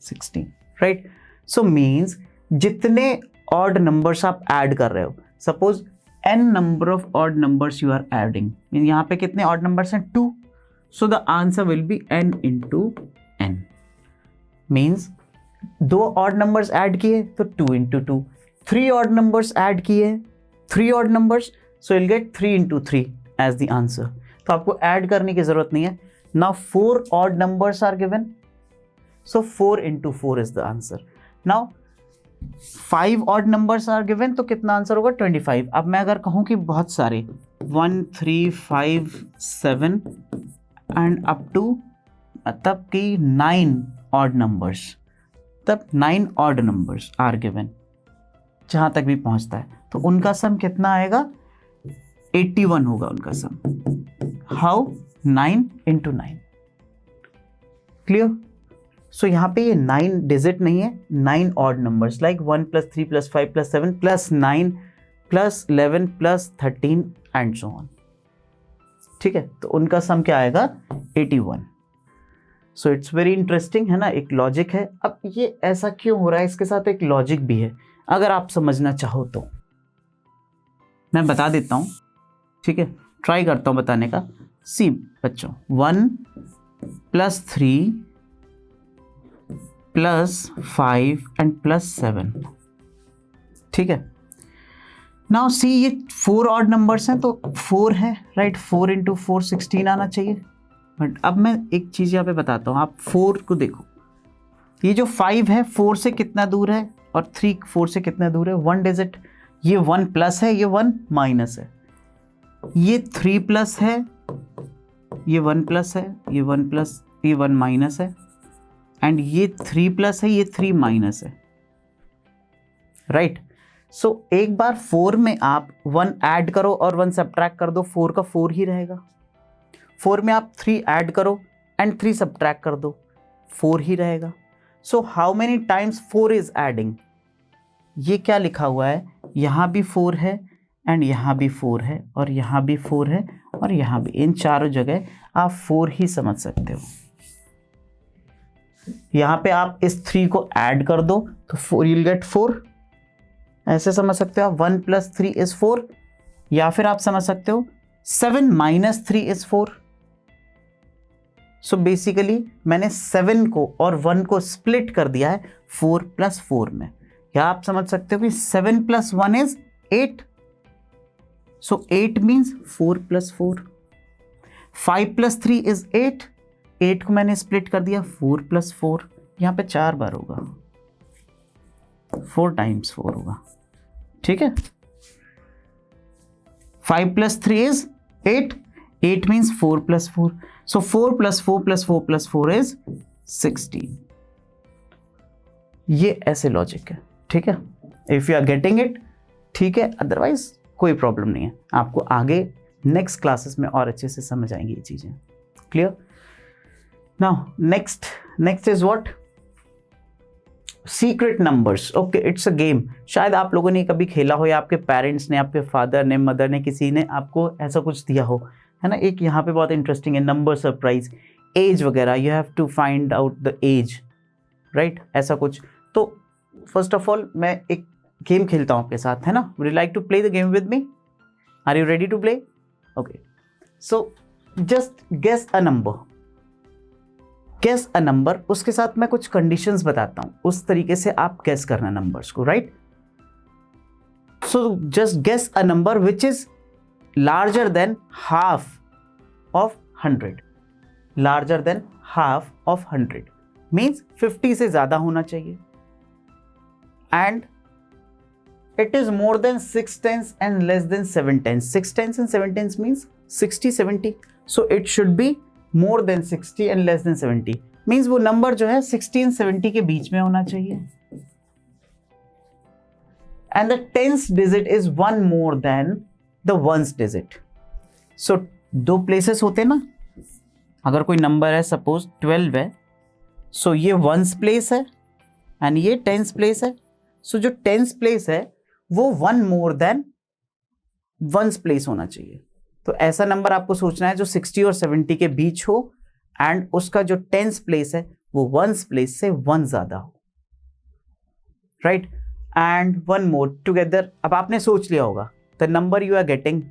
16, राइट? सो मीन्स जितने ऑड नंबर्स आप ऐड कर रहे हो, suppose n number of odd numbers you are adding, यहाँ पे कितने odd numbers हैं? 2, so the answer will be n into n, means 2 odd numbers add किए तो 2 × 2, 3 odd numbers add किए 3 odd numbers, so you'll get 3 × 3 as the answer. तो आपको add करने की जरूरत नहीं है। Now 4 odd numbers are given, so 4 × 4 is the answer. Now 5 odd numbers are given, तो कितना आंसर होगा? 25। अब मैं अगर कहूँ कि बहुत सारे 1 3 5 7 एंड अप टू तब कि 9 odd numbers, तब 9 odd numbers are given, जहाँ तक भी पहुँचता है, तो उनका सम कितना आएगा? 81 होगा उनका सम। हाउ? 9 × 9। क्लियर? सो यहाँ पे ये 9 डिजिट नहीं है, 9 odd numbers like 1 + 3 + 5 + 7 + 9 + 11 + 13 and so on, ठीक है? तो उनका सम क्या आएगा? 81। सो इट्स वेरी इंटरेस्टिंग, है ना, एक लॉजिक है। अब ये ऐसा क्यों हो रहा है, इसके साथ एक लॉजिक भी है, अगर आप समझना चाहो तो मैं बता देता हूँ। ठीक है, ट्राई करता हूँ बताने का। सी बच्चों, 1 + 3 + 5 एंड +7, ठीक है। नाउ सी, ये 4 ऑड नंबर्स हैं तो 4 है, राइट। 4 × 4 16 आना चाहिए। बट अब मैं एक चीज़ यहाँ पे बताता हूँ, आप 4 को देखो, ये जो 5 है 4 से कितना दूर है और 3 4 से कितना दूर है, 1 डिजिट। ये 1 प्लस है, ये 1 माइनस है, ये 3 प्लस है, ये 1 प्लस है, ये 1 प्लस, ये 1 माइनस है, एंड ये 3 प्लस है, ये 3 माइनस है, राइट। सो एक बार 4 में आप 1 ऐड करो और 1 सब्ट्रैक्ट कर दो, 4 का 4 ही रहेगा। 4 में आप 3 ऐड करो एंड 3 सब्ट्रैक्ट कर दो, 4 ही रहेगा। So how many times 4 is adding, ये क्या लिखा हुआ है, यहाँ भी 4 है एंड यहाँ भी 4 है और यहाँ भी 4 है और यहाँ भी, इन चारों जगह आप 4 ही समझ सकते हो। यहाँ पे आप इस 3 को ऐड कर दो तो 4 you'll get 4, ऐसे समझ सकते हो आप। 1 + 3 is 4, या फिर आप समझ सकते हो 7 - 3 is 4। सो बेसिकली मैंने 7 को और 1 को स्प्लिट कर दिया है 4 + 4 में, या आप समझ सकते हो कि 7 + 1 is 8, सो 8 मीन्स 4 + 4। 5 + 3 is 8, 8 को मैंने स्प्लिट कर दिया 4 + 4, यहाँ पे 4 बार होगा, 4 × 4 होगा, ठीक है। 5 + 3 is 8, 8 means 4 + 4, so 4 + 4 + 4 + 4 is 16। ये ऐसे लॉजिक है, ठीक है। If you are getting it, ठीक है, अदरवाइज कोई प्रॉब्लम नहीं है, आपको आगे नेक्स्ट क्लासेस में और अच्छे से समझ आएंगी ये चीजें। Clear? Now next is what, secret numbers. Okay, it's a game. शायद आप लोगों ने कभी खेला हो, या आपके पेरेंट्स ने, आपके फादर ने, मदर ने, किसी ने आपको ऐसा कुछ दिया हो, है ना। एक यहाँ पे बहुत इंटरेस्टिंग है, नंबर सरप्राइज, एज वगैरह, you have to find out the age, right, ऐसा कुछ। तो फर्स्ट ऑफ ऑल मैं एक गेम खेलता हूँ आपके साथ, है ना। Would you like to play the game with me? Are you ready to play? Okay, so just guess a number, guess a number, उसके साथ मैं कुछ कंडीशंस बताता हूं, उस तरीके से आप गेस करना नंबर्स को, right. So just guess a number which is larger than half of 100, larger than half of 100 means 50 से ज्यादा होना चाहिए, and it is more than 6 tens and less than 7 tens। 6 tens and 7 tens means 60 70, so it should be more than 60 and less than 70, means वो नंबर जो है 60 and 70 के बीच में होना चाहिए, and the tens digit is 1 more than the ones digit। so दो प्लेसेस होते हैं ना, अगर कोई नंबर है सपोज 12 है, सो ये वंस प्लेस है एंड ये टेंस प्लेस है, सो जो टेंस प्लेस है वो 1 more than वंस प्लेस होना चाहिए। तो ऐसा नंबर आपको सोचना है जो 60 और 70 के बीच हो, एंड उसका जो टेंस प्लेस है वो वंस प्लेस से 1 ज्यादा हो, राइट। And 1 more together. अब आपने सोच लिया होगा the number you are getting,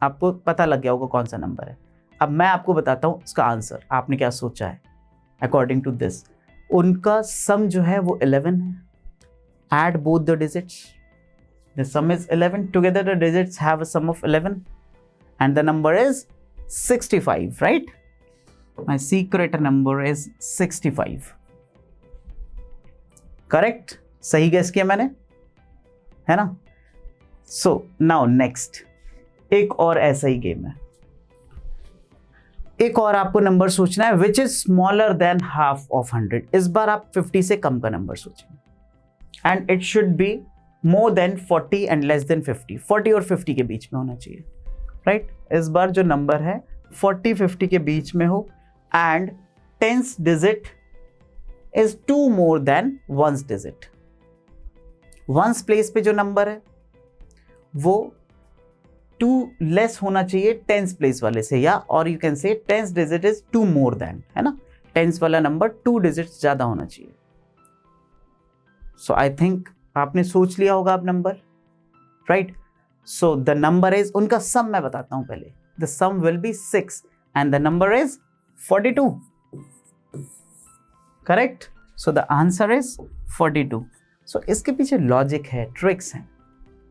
आपको पता लग गया होगा कौन सा नंबर है। अब मैं आपको बताता हूं उसका आंसर, आपने क्या सोचा है। अकॉर्डिंग टू दिस, उनका सम जो है वो 11 है। Add both the digits, the sum is 11, together the digits have a sum of 11 and the number is 65, right? My secret number is 65, correct? सही गेस किया मैंने, है ना। So now next, एक और ऐसा ही गेम है, एक और आपको नंबर सोचना है which is smaller than half of 100। इस बार आप 50 से कम का नंबर सोचेंगे, and it should be more than 40 and less than 50। 40 और 50 के बीच में होना चाहिए, राइट। इस बार जो नंबर है 40-50 के बीच में हो, and tens digit is 2 more than ones digit. Ones place पे जो नंबर है वो 2 लेस होना चाहिए टेंस प्लेस वाले से, या और यू कैन से tens digit is 2 more than, है ना। टेंस वाला नंबर 2 डिजिट्स ज्यादा होना चाहिए। सो आई थिंक आपने सोच लिया होगा आप number, right. So the number is, उनका सम मैं बताता हूं पहले, the sum will be 6 and the number is 42, correct. So the answer is 42। So इसके पीछे लॉजिक है, ट्रिक्स हैं,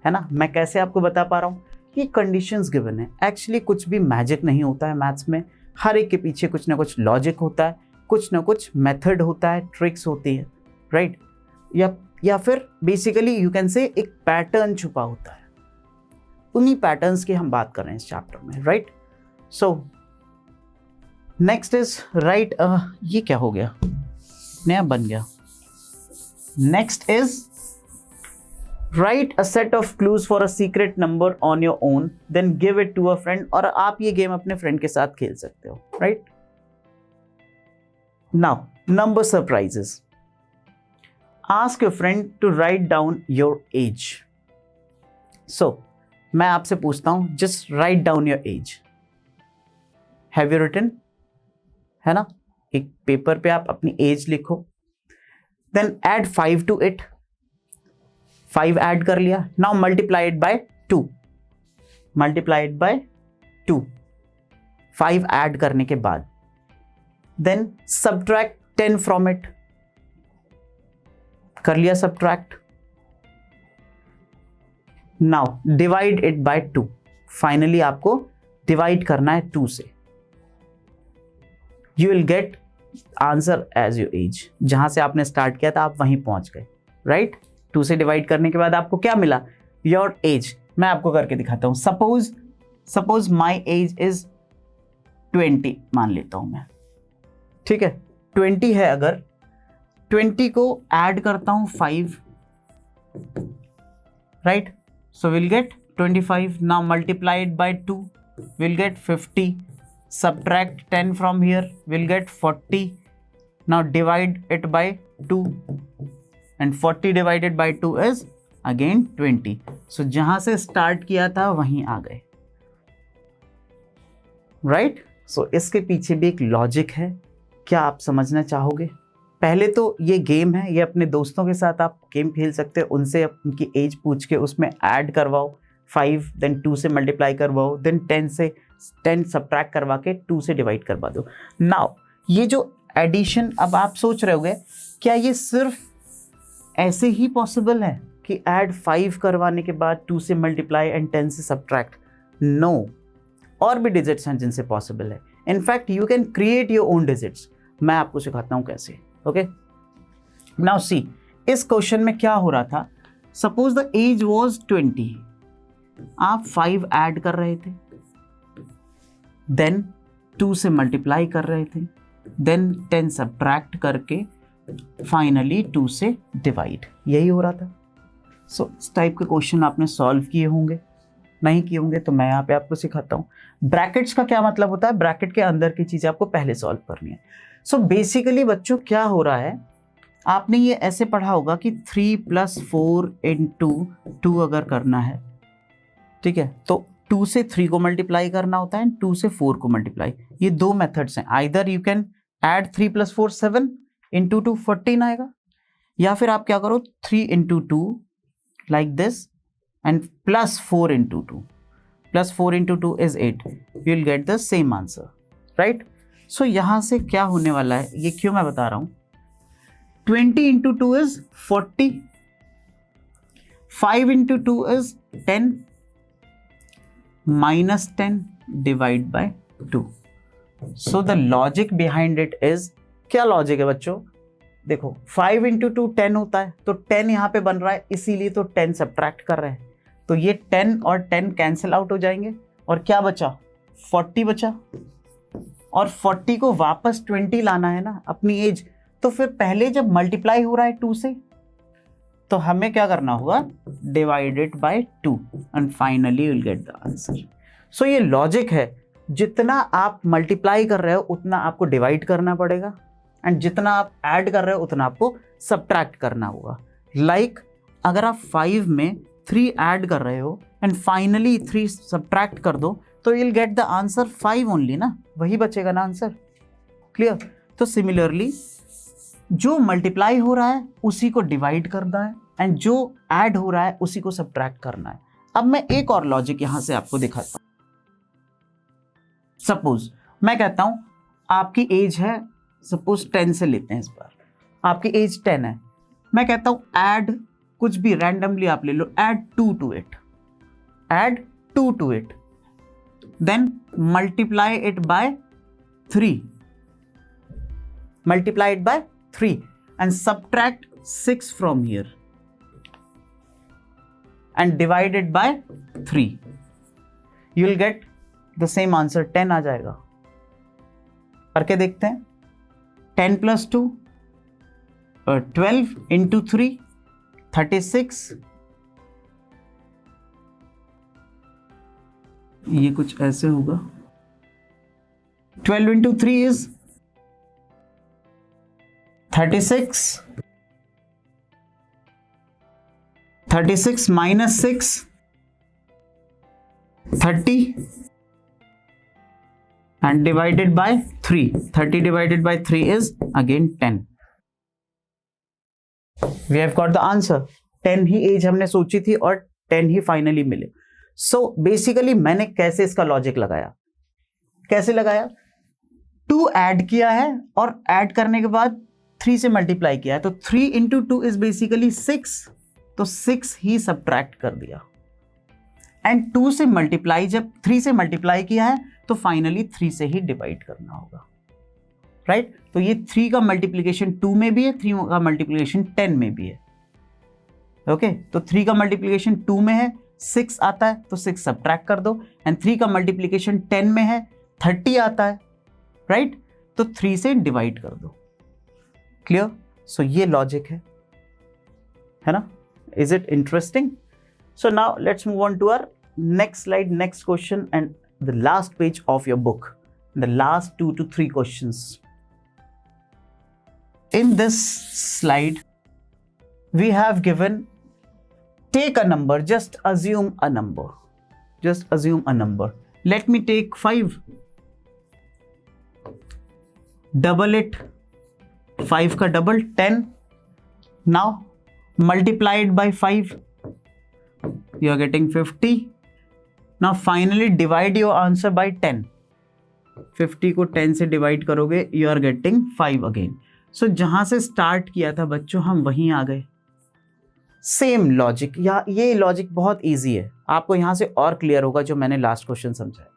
है ना। मैं कैसे आपको बता पा रहा हूं, ये कंडीशंस गिवन है। एक्चुअली कुछ भी मैजिक नहीं होता है मैथ्स में, हर एक के पीछे कुछ ना कुछ लॉजिक होता है, कुछ ना कुछ मेथड होता है, ट्रिक्स होती है, राइट। या फिर बेसिकली यू कैन से एक पैटर्न छुपा होता है। उन्हीं पैटर्न्स की हम बात कर रहे हैं इस चैप्टर में, right. So next is write, ये क्या हो गया, नया बन गया। Next is write a set of clues for a secret number on your own, then give it to a friend. और आप ये गेम अपने फ्रेंड के साथ खेल सकते हो, right. Now number surprises, ask your friend to write down your age. So मैं आपसे पूछता हूं, just write down your age. Have you written, है ना, एक पेपर पे आप अपनी एज लिखो, then add 5 to it, 5 add कर लिया, now multiply it by 2, multiply it by 2, 5 add करने के बाद, देन सब्ट्रैक्ट 10 फ्रॉम इट, कर लिया subtract, now divide it by 2, finally आपको डिवाइड करना है 2 से, you will get answer as your age. जहां से आपने स्टार्ट किया था आप वहीं पहुंच गए, राइट। 2 से डिवाइड करने के बाद आपको क्या मिला, योर एज। मैं आपको करके दिखाता हूं, सपोज माई एज इज 20 मान लेता हूं मैं, ठीक है। 20 है, अगर 20 को ऐड करता हूं 5, right, so will gate 25। Now multiply it by 2, will get 50, subtract 10 from here, will get 40. Now divide it by 2 and 40 divided by 2 is again 20. So जहां से स्टार्ट किया था वहीं आ गए, राइट। सो इसके पीछे भी एक लॉजिक है, क्या आप समझना चाहोगे? पहले तो ये गेम है, ये अपने दोस्तों के साथ आप गेम खेल सकते हो, उनसे उनकी एज पूछ के उसमें ऐड करवाओ 5, देन 2 से मल्टीप्लाई करवाओ, देन 10 सब्ट्रैक्ट करवा के 2 से डिवाइड करवा दो। नाउ ये जो एडिशन, अब आप सोच रहे होगे क्या ये सिर्फ ऐसे ही पॉसिबल है कि ऐड 5 करवाने के बाद 2 से मल्टीप्लाई एंड 10 से सब्ट्रैक्ट? नो, और भी डिजिट्स हैं जिनसे पॉसिबल है। In fact you can create your own digits. मैं आपको सिखाता हूँ कैसे, ओके। नाउ सी, इस क्वेश्चन में क्या हो रहा था, सपोज द एज वाज 20, आप 5 ऐड कर रहे थे, देन 2 से मल्टीप्लाई कर रहे थे, देन 10 सब्ट्रैक्ट करके फाइनली 2 से डिवाइड, यही हो रहा था। सो इस टाइप के क्वेश्चन आपने सॉल्व किए होंगे, नहीं किए होंगे तो मैं यहाँ पे आपको सिखाता हूँ। ब्रैकेट्स का क्या मतलब होता है, ब्रैकेट के अंदर की चीज़ आपको पहले सॉल्व करनी है। सो बेसिकली बच्चों क्या हो रहा है, आपने ये ऐसे पढ़ा होगा कि 3 + 4 × 2 अगर करना है, ठीक है, तो 2 से 3 को मल्टीप्लाई करना होता है, 2 से 4 को मल्टीप्लाई। ये 2 मेथड्स हैं, आइदर यू कैन ऐड 3 + 4 7 × 2 14 आएगा, या फिर आप क्या करो 3 × 2 like this and +4 × 2, +4 × 2 is 8, you will get the same answer, right? So यहाँ से क्या होने वाला है, ये क्यों मैं बता रहा हूँ, 20 × 2 is 40, 5 × 2 is 10, -10 divide by 2. So the logic behind it is, क्या लॉजिक है बच्चों, देखो 5 × 2 10 होता है, तो 10 यहाँ पे बन रहा है, इसीलिए तो 10 सब्ट्रैक्ट कर रहे हैं, तो ये 10 और 10 कैंसिल आउट हो जाएंगे, और क्या बचा, 40 बचा, और 40 को वापस 20 लाना है ना अपनी एज, तो फिर पहले जब मल्टीप्लाई हो रहा है 2 से, तो हमें क्या करना होगा, divided by 2 and finally you will get the answer. So ये लॉजिक है, जितना आप मल्टीप्लाई कर रहे हो उतना आपको डिवाइड करना पड़ेगा, एंड जितना आप ऐड कर रहे हो उतना आपको सब्ट्रैक्ट करना होगा। लाइक अगर आप 5 में 3 ऐड कर रहे हो एंड फाइनली 3 सब्ट्रैक्ट कर दो, तो you will get the answer 5 only ना, वही बचेगा ना आंसर, क्लियर। तो सिमिलरली जो मल्टीप्लाई हो रहा है उसी को डिवाइड करना है, एंड जो ऐड हो रहा है उसी को सब्ट्रैक्ट करना है, अब मैं एक और लॉजिक यहां से आपको दिखाता हूं। सपोज मैं कहता हूं आपकी एज है, सपोज 10 से लेते हैं इस बार, आपकी एज 10 है, मैं कहता हूं ऐड कुछ भी रैंडमली आप ले लो, add 2 to it, add 2 to it, then multiply it by 3, multiply it by 3 and subtract 6 from here and divide it by 3. You will get the same answer, 10 आ जाएगा। करके देखते हैं। 10 plus 2 12 into 3 36, ये कुछ ऐसे होगा। 12 into 3 is 36, 36 minus 6 30 and divided by 3, 30 divided by 3 is again 10. We have got the answer. 10 ही एज हमने सोची थी और 10 ही फाइनली मिले। सो बेसिकली मैंने कैसे इसका लॉजिक लगाया, कैसे लगाया, 2 ऐड किया है और ऐड करने के बाद 3 से मल्टीप्लाई किया है, तो 3 इंटू 2 इज बेसिकली 6, तो 6 ही सब्ट्रैक्ट कर दिया। एंड 2 से मल्टीप्लाई, जब 3 से मल्टीप्लाई किया है तो फाइनली 3 से ही डिवाइड करना होगा, राइट? तो ये 3 का मल्टीप्लीकेशन 2 में भी है, 3 का मल्टीप्लीकेशन 10 में भी है। ओके, तो 3 का मल्टीप्लीकेशन 2 में है, 6 आता है तो 6 सब्ट्रैक्ट कर दो, एंड 3 का मल्टीप्लीकेशन 10 में है, 30 आता है, राइट? तो 3 से डिवाइड कर दो। क्लियर? सो ये लॉजिक है ना? Is it interesting? So now let's move on to our next slide, next question and the last page of your book, the last 2 to 3 questions. In this slide we have given, take a number, just assume a number, just assume a number. Let me take 5, double it, 5 का double 10, now multiplied by 5, you are getting 50. Now finally divide your answer by 10. 50 को 10 से डिवाइड करोगे, you are getting 5 again. So जहां से स्टार्ट किया था बच्चों हम वहीं आ गए। सेम लॉजिक, या ये लॉजिक बहुत इजी है, आपको यहां से और क्लियर होगा जो मैंने लास्ट क्वेश्चन समझाया।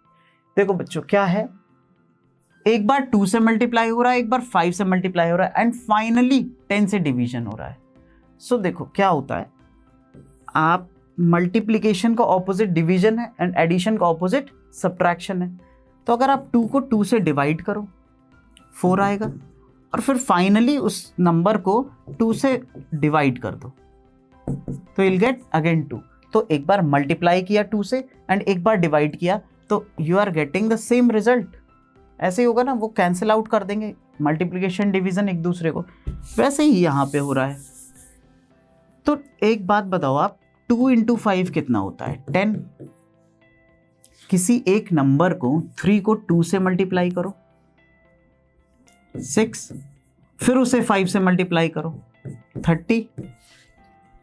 देखो बच्चों क्या है, एक बार 2 से मल्टीप्लाई हो रहा है, एक बार 5 से मल्टीप्लाई हो रहा है, एंड फाइनली 10 से डिवीजन हो रहा है। सो देखो क्या होता है, आप मल्टीप्लिकेशन का ऑपोजिट डिवीजन है एंड एडिशन का ऑपोजिट सब्ट्रैक्शन है। तो अगर आप 2 को 2 से डिवाइड करो 4 आएगा, और फिर फाइनली उस नंबर को 2 से डिवाइड कर दो तो विल गेट अगेन 2। तो एक बार मल्टीप्लाई किया 2 से एंड एक बार डिवाइड किया तो you are getting the same result. ऐसे ही होगा ना, वो कैंसिल आउट कर देंगे मल्टीप्लिकेशन डिवीजन एक दूसरे को, वैसे ही यहाँ पे हो रहा है। तो एक बात बताओ आप, 2 into 5 कितना होता है? 10। किसी एक नंबर को 3 को 2 से मल्टीप्लाई करो 6, फिर उसे 5 से मल्टीप्लाई करो 30,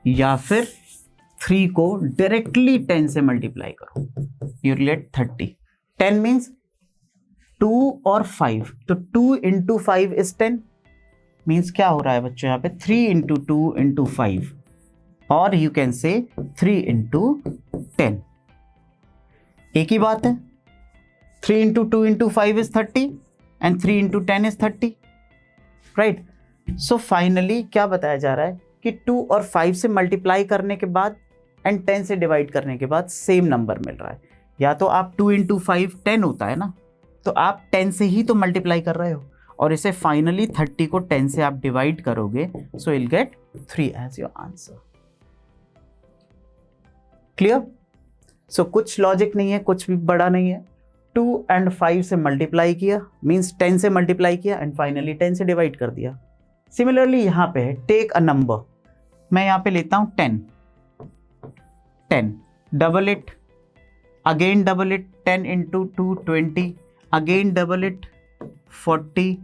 या फिर 3 को डायरेक्टली 10 से मल्टीप्लाई करो, यू गेट 30। 10 मीन्स 2 और 5, तो 2 into 5 is 10, मीन्स क्या हो रहा है बच्चों यहाँ पे 3 into 2 into 5, और यू कैन से 3 into 10। एक ही बात है, 3 into 2 into 5 is 30 and 3 into 10 is 30, right? So finally क्या बताया जा रहा है कि 2 और 5 से मल्टीप्लाई करने के बाद एंड 10 से डिवाइड करने के बाद सेम नंबर मिल रहा है। या तो आप 2 into 5 10 होता है ना, तो आप 10 से ही तो मल्टीप्लाई कर रहे हो, और इसे फाइनली 30 को 10 से आप डिवाइड करोगे, so will get 3 as your answer. Clear? So कुछ लॉजिक नहीं है, कुछ भी बड़ा नहीं है। 2 and 5 से मल्टीप्लाई किया मीन्स 10 से मल्टीप्लाई किया एंड फाइनली 10 से डिवाइड कर दिया। सिमिलरली यहाँ पे है, टेक अ नंबर, मैं यहाँ पे लेता हूँ 10, double it, again double it, 10 into 2 20, again double it 40,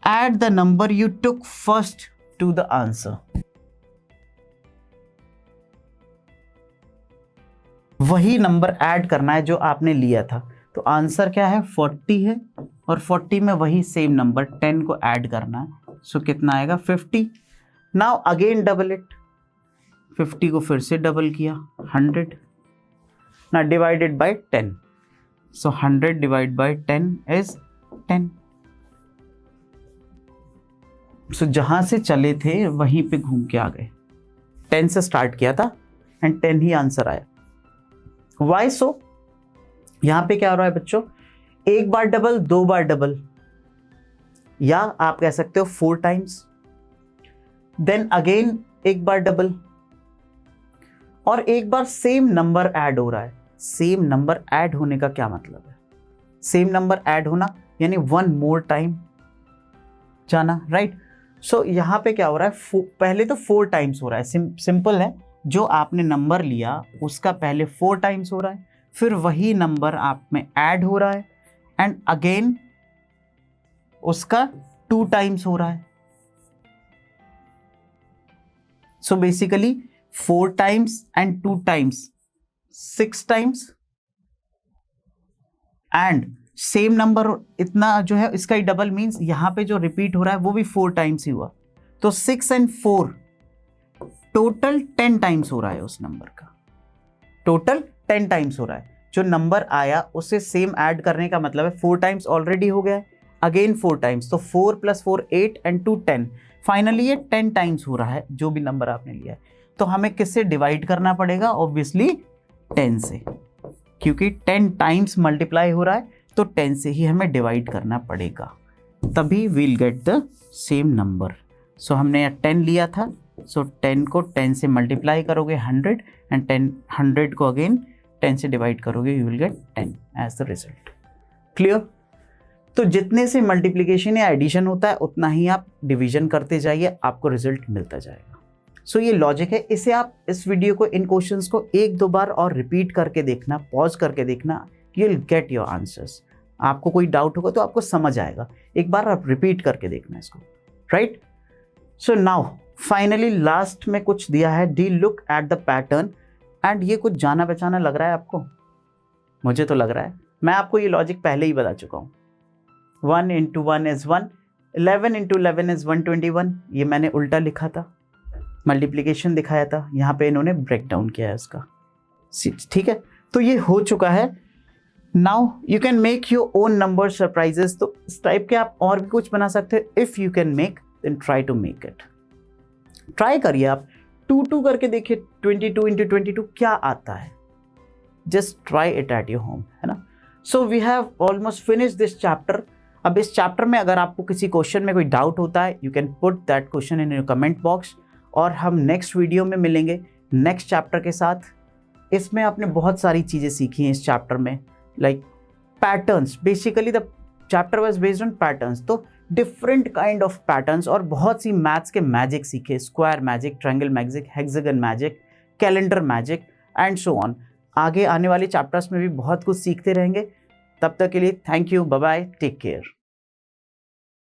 add the number you took first to the answer. वही नंबर ऐड करना है जो आपने लिया था। तो आंसर क्या है, 40 है, और 40 में वही सेम नंबर 10 को ऐड करना है। सो कितना आएगा, 50। नाउ अगेन डबल इट, 50 को फिर से डबल किया, 100। ना divided by 10, so 100 divide by 10 is 10। सो जहां से चले थे वहीं पे घूम के आ गए, 10 से स्टार्ट किया था एंड 10 ही आंसर आया। वाई सो? यहां पे क्या हो रहा है बच्चों, एक बार डबल, दो बार डबल, या आप कह सकते हो 4 टाइम्स, देन अगेन एक बार डबल, और एक बार सेम नंबर ऐड हो रहा है। सेम नंबर ऐड होने का क्या मतलब है, सेम नंबर ऐड होना यानी 1 मोर टाइम जाना, राइट। सो यहां पे क्या हो रहा है, पहले तो 4 टाइम्स हो रहा है, सिंपल है, जो आपने नंबर लिया उसका पहले 4 टाइम्स हो रहा है, फिर वही नंबर आप में ऐड हो रहा है, एंड अगेन उसका 2 टाइम्स हो रहा है। So basically 4 times and 2 times, 6 times, and same number इतना जो है इसका ही डबल मीन्स यहां पे जो रिपीट हो रहा है वो भी 4 टाइम्स ही हुआ। तो 6 एंड 4 टोटल 10 टाइम्स हो रहा है उस नंबर का, टोटल 10 टाइम्स हो रहा है। जो नंबर आया उससे सेम ऐड करने का मतलब है 4 टाइम्स ऑलरेडी हो गया है, अगेन 4 टाइम्स, तो 4 + 4 8 एंड 2 10, फाइनली ये 10 टाइम्स हो रहा है जो भी नंबर आपने लिया है। तो हमें किससे डिवाइड करना पड़ेगा, ऑब्वियसली 10 से, क्योंकि 10 टाइम्स मल्टीप्लाई हो रहा है तो 10 से ही हमें डिवाइड करना पड़ेगा, तभी we'll get the same number. So हमने यहाँ 10 लिया था, सो 10 को 10 से मल्टीप्लाई करोगे 100, एंड 100 को अगेन 10 से डिवाइड करोगे, you will get 10 as the result. Clear? तो जितने से मल्टीप्लिकेशन या एडिशन होता है उतना ही आप डिवीजन करते जाइए, आपको रिजल्ट मिलता जाएगा। सो ये लॉजिक है, इसे आप इस वीडियो को, इन क्वेश्चंस को 1-2 बार और रिपीट करके देखना, पॉज करके देखना, you will get your answers. आपको कोई डाउट होगा तो आपको समझ आएगा, एक बार आप रिपीट करके देखना इसको, right. So now finally last में कुछ दिया है, D look at the pattern, and ये कुछ जाना पहचाना लग रहा है आपको, मुझे तो लग रहा है, मैं आपको ये लॉजिक पहले ही बता चुका हूँ। 1 × 1 is 1, 11 × 11 is 121, ये मैंने उल्टा लिखा था, मल्टीप्लिकेशन दिखाया था, यहाँ पे इन्होंने ब्रेक डाउन किया है उसका, ठीक है। तो ये हो चुका है। Now you can make your own number surprises, तो इस टाइप के आप और भी कुछ बना सकते हो। If you can make then try to make it, try करिए आप, 2 करके देखिए, 22 × 22 क्या आता है, just try it at your home, है ना। So we have almost finish this chapter. अब इस चैप्टर में अगर आपको किसी क्वेश्चन में कोई डाउट होता है, you can put that question in your comment box, और हम नेक्स्ट वीडियो में मिलेंगे नेक्स्ट चैप्टर के साथ। इसमें आपने बहुत सारी चीज़ें सीखी हैं इस चैप्टर में, like patterns, basically the chapter was based on patterns, तो डिफरेंट काइंड ऑफ पैटर्न्स, और बहुत सी मैथ्स के मैजिक सीखे, square magic, triangle magic, hexagon magic, calendar magic and so on. आगे आने वाले चैप्टर्स में भी बहुत कुछ सीखते रहेंगे। तब तक के लिए thank you, bye bye, take care.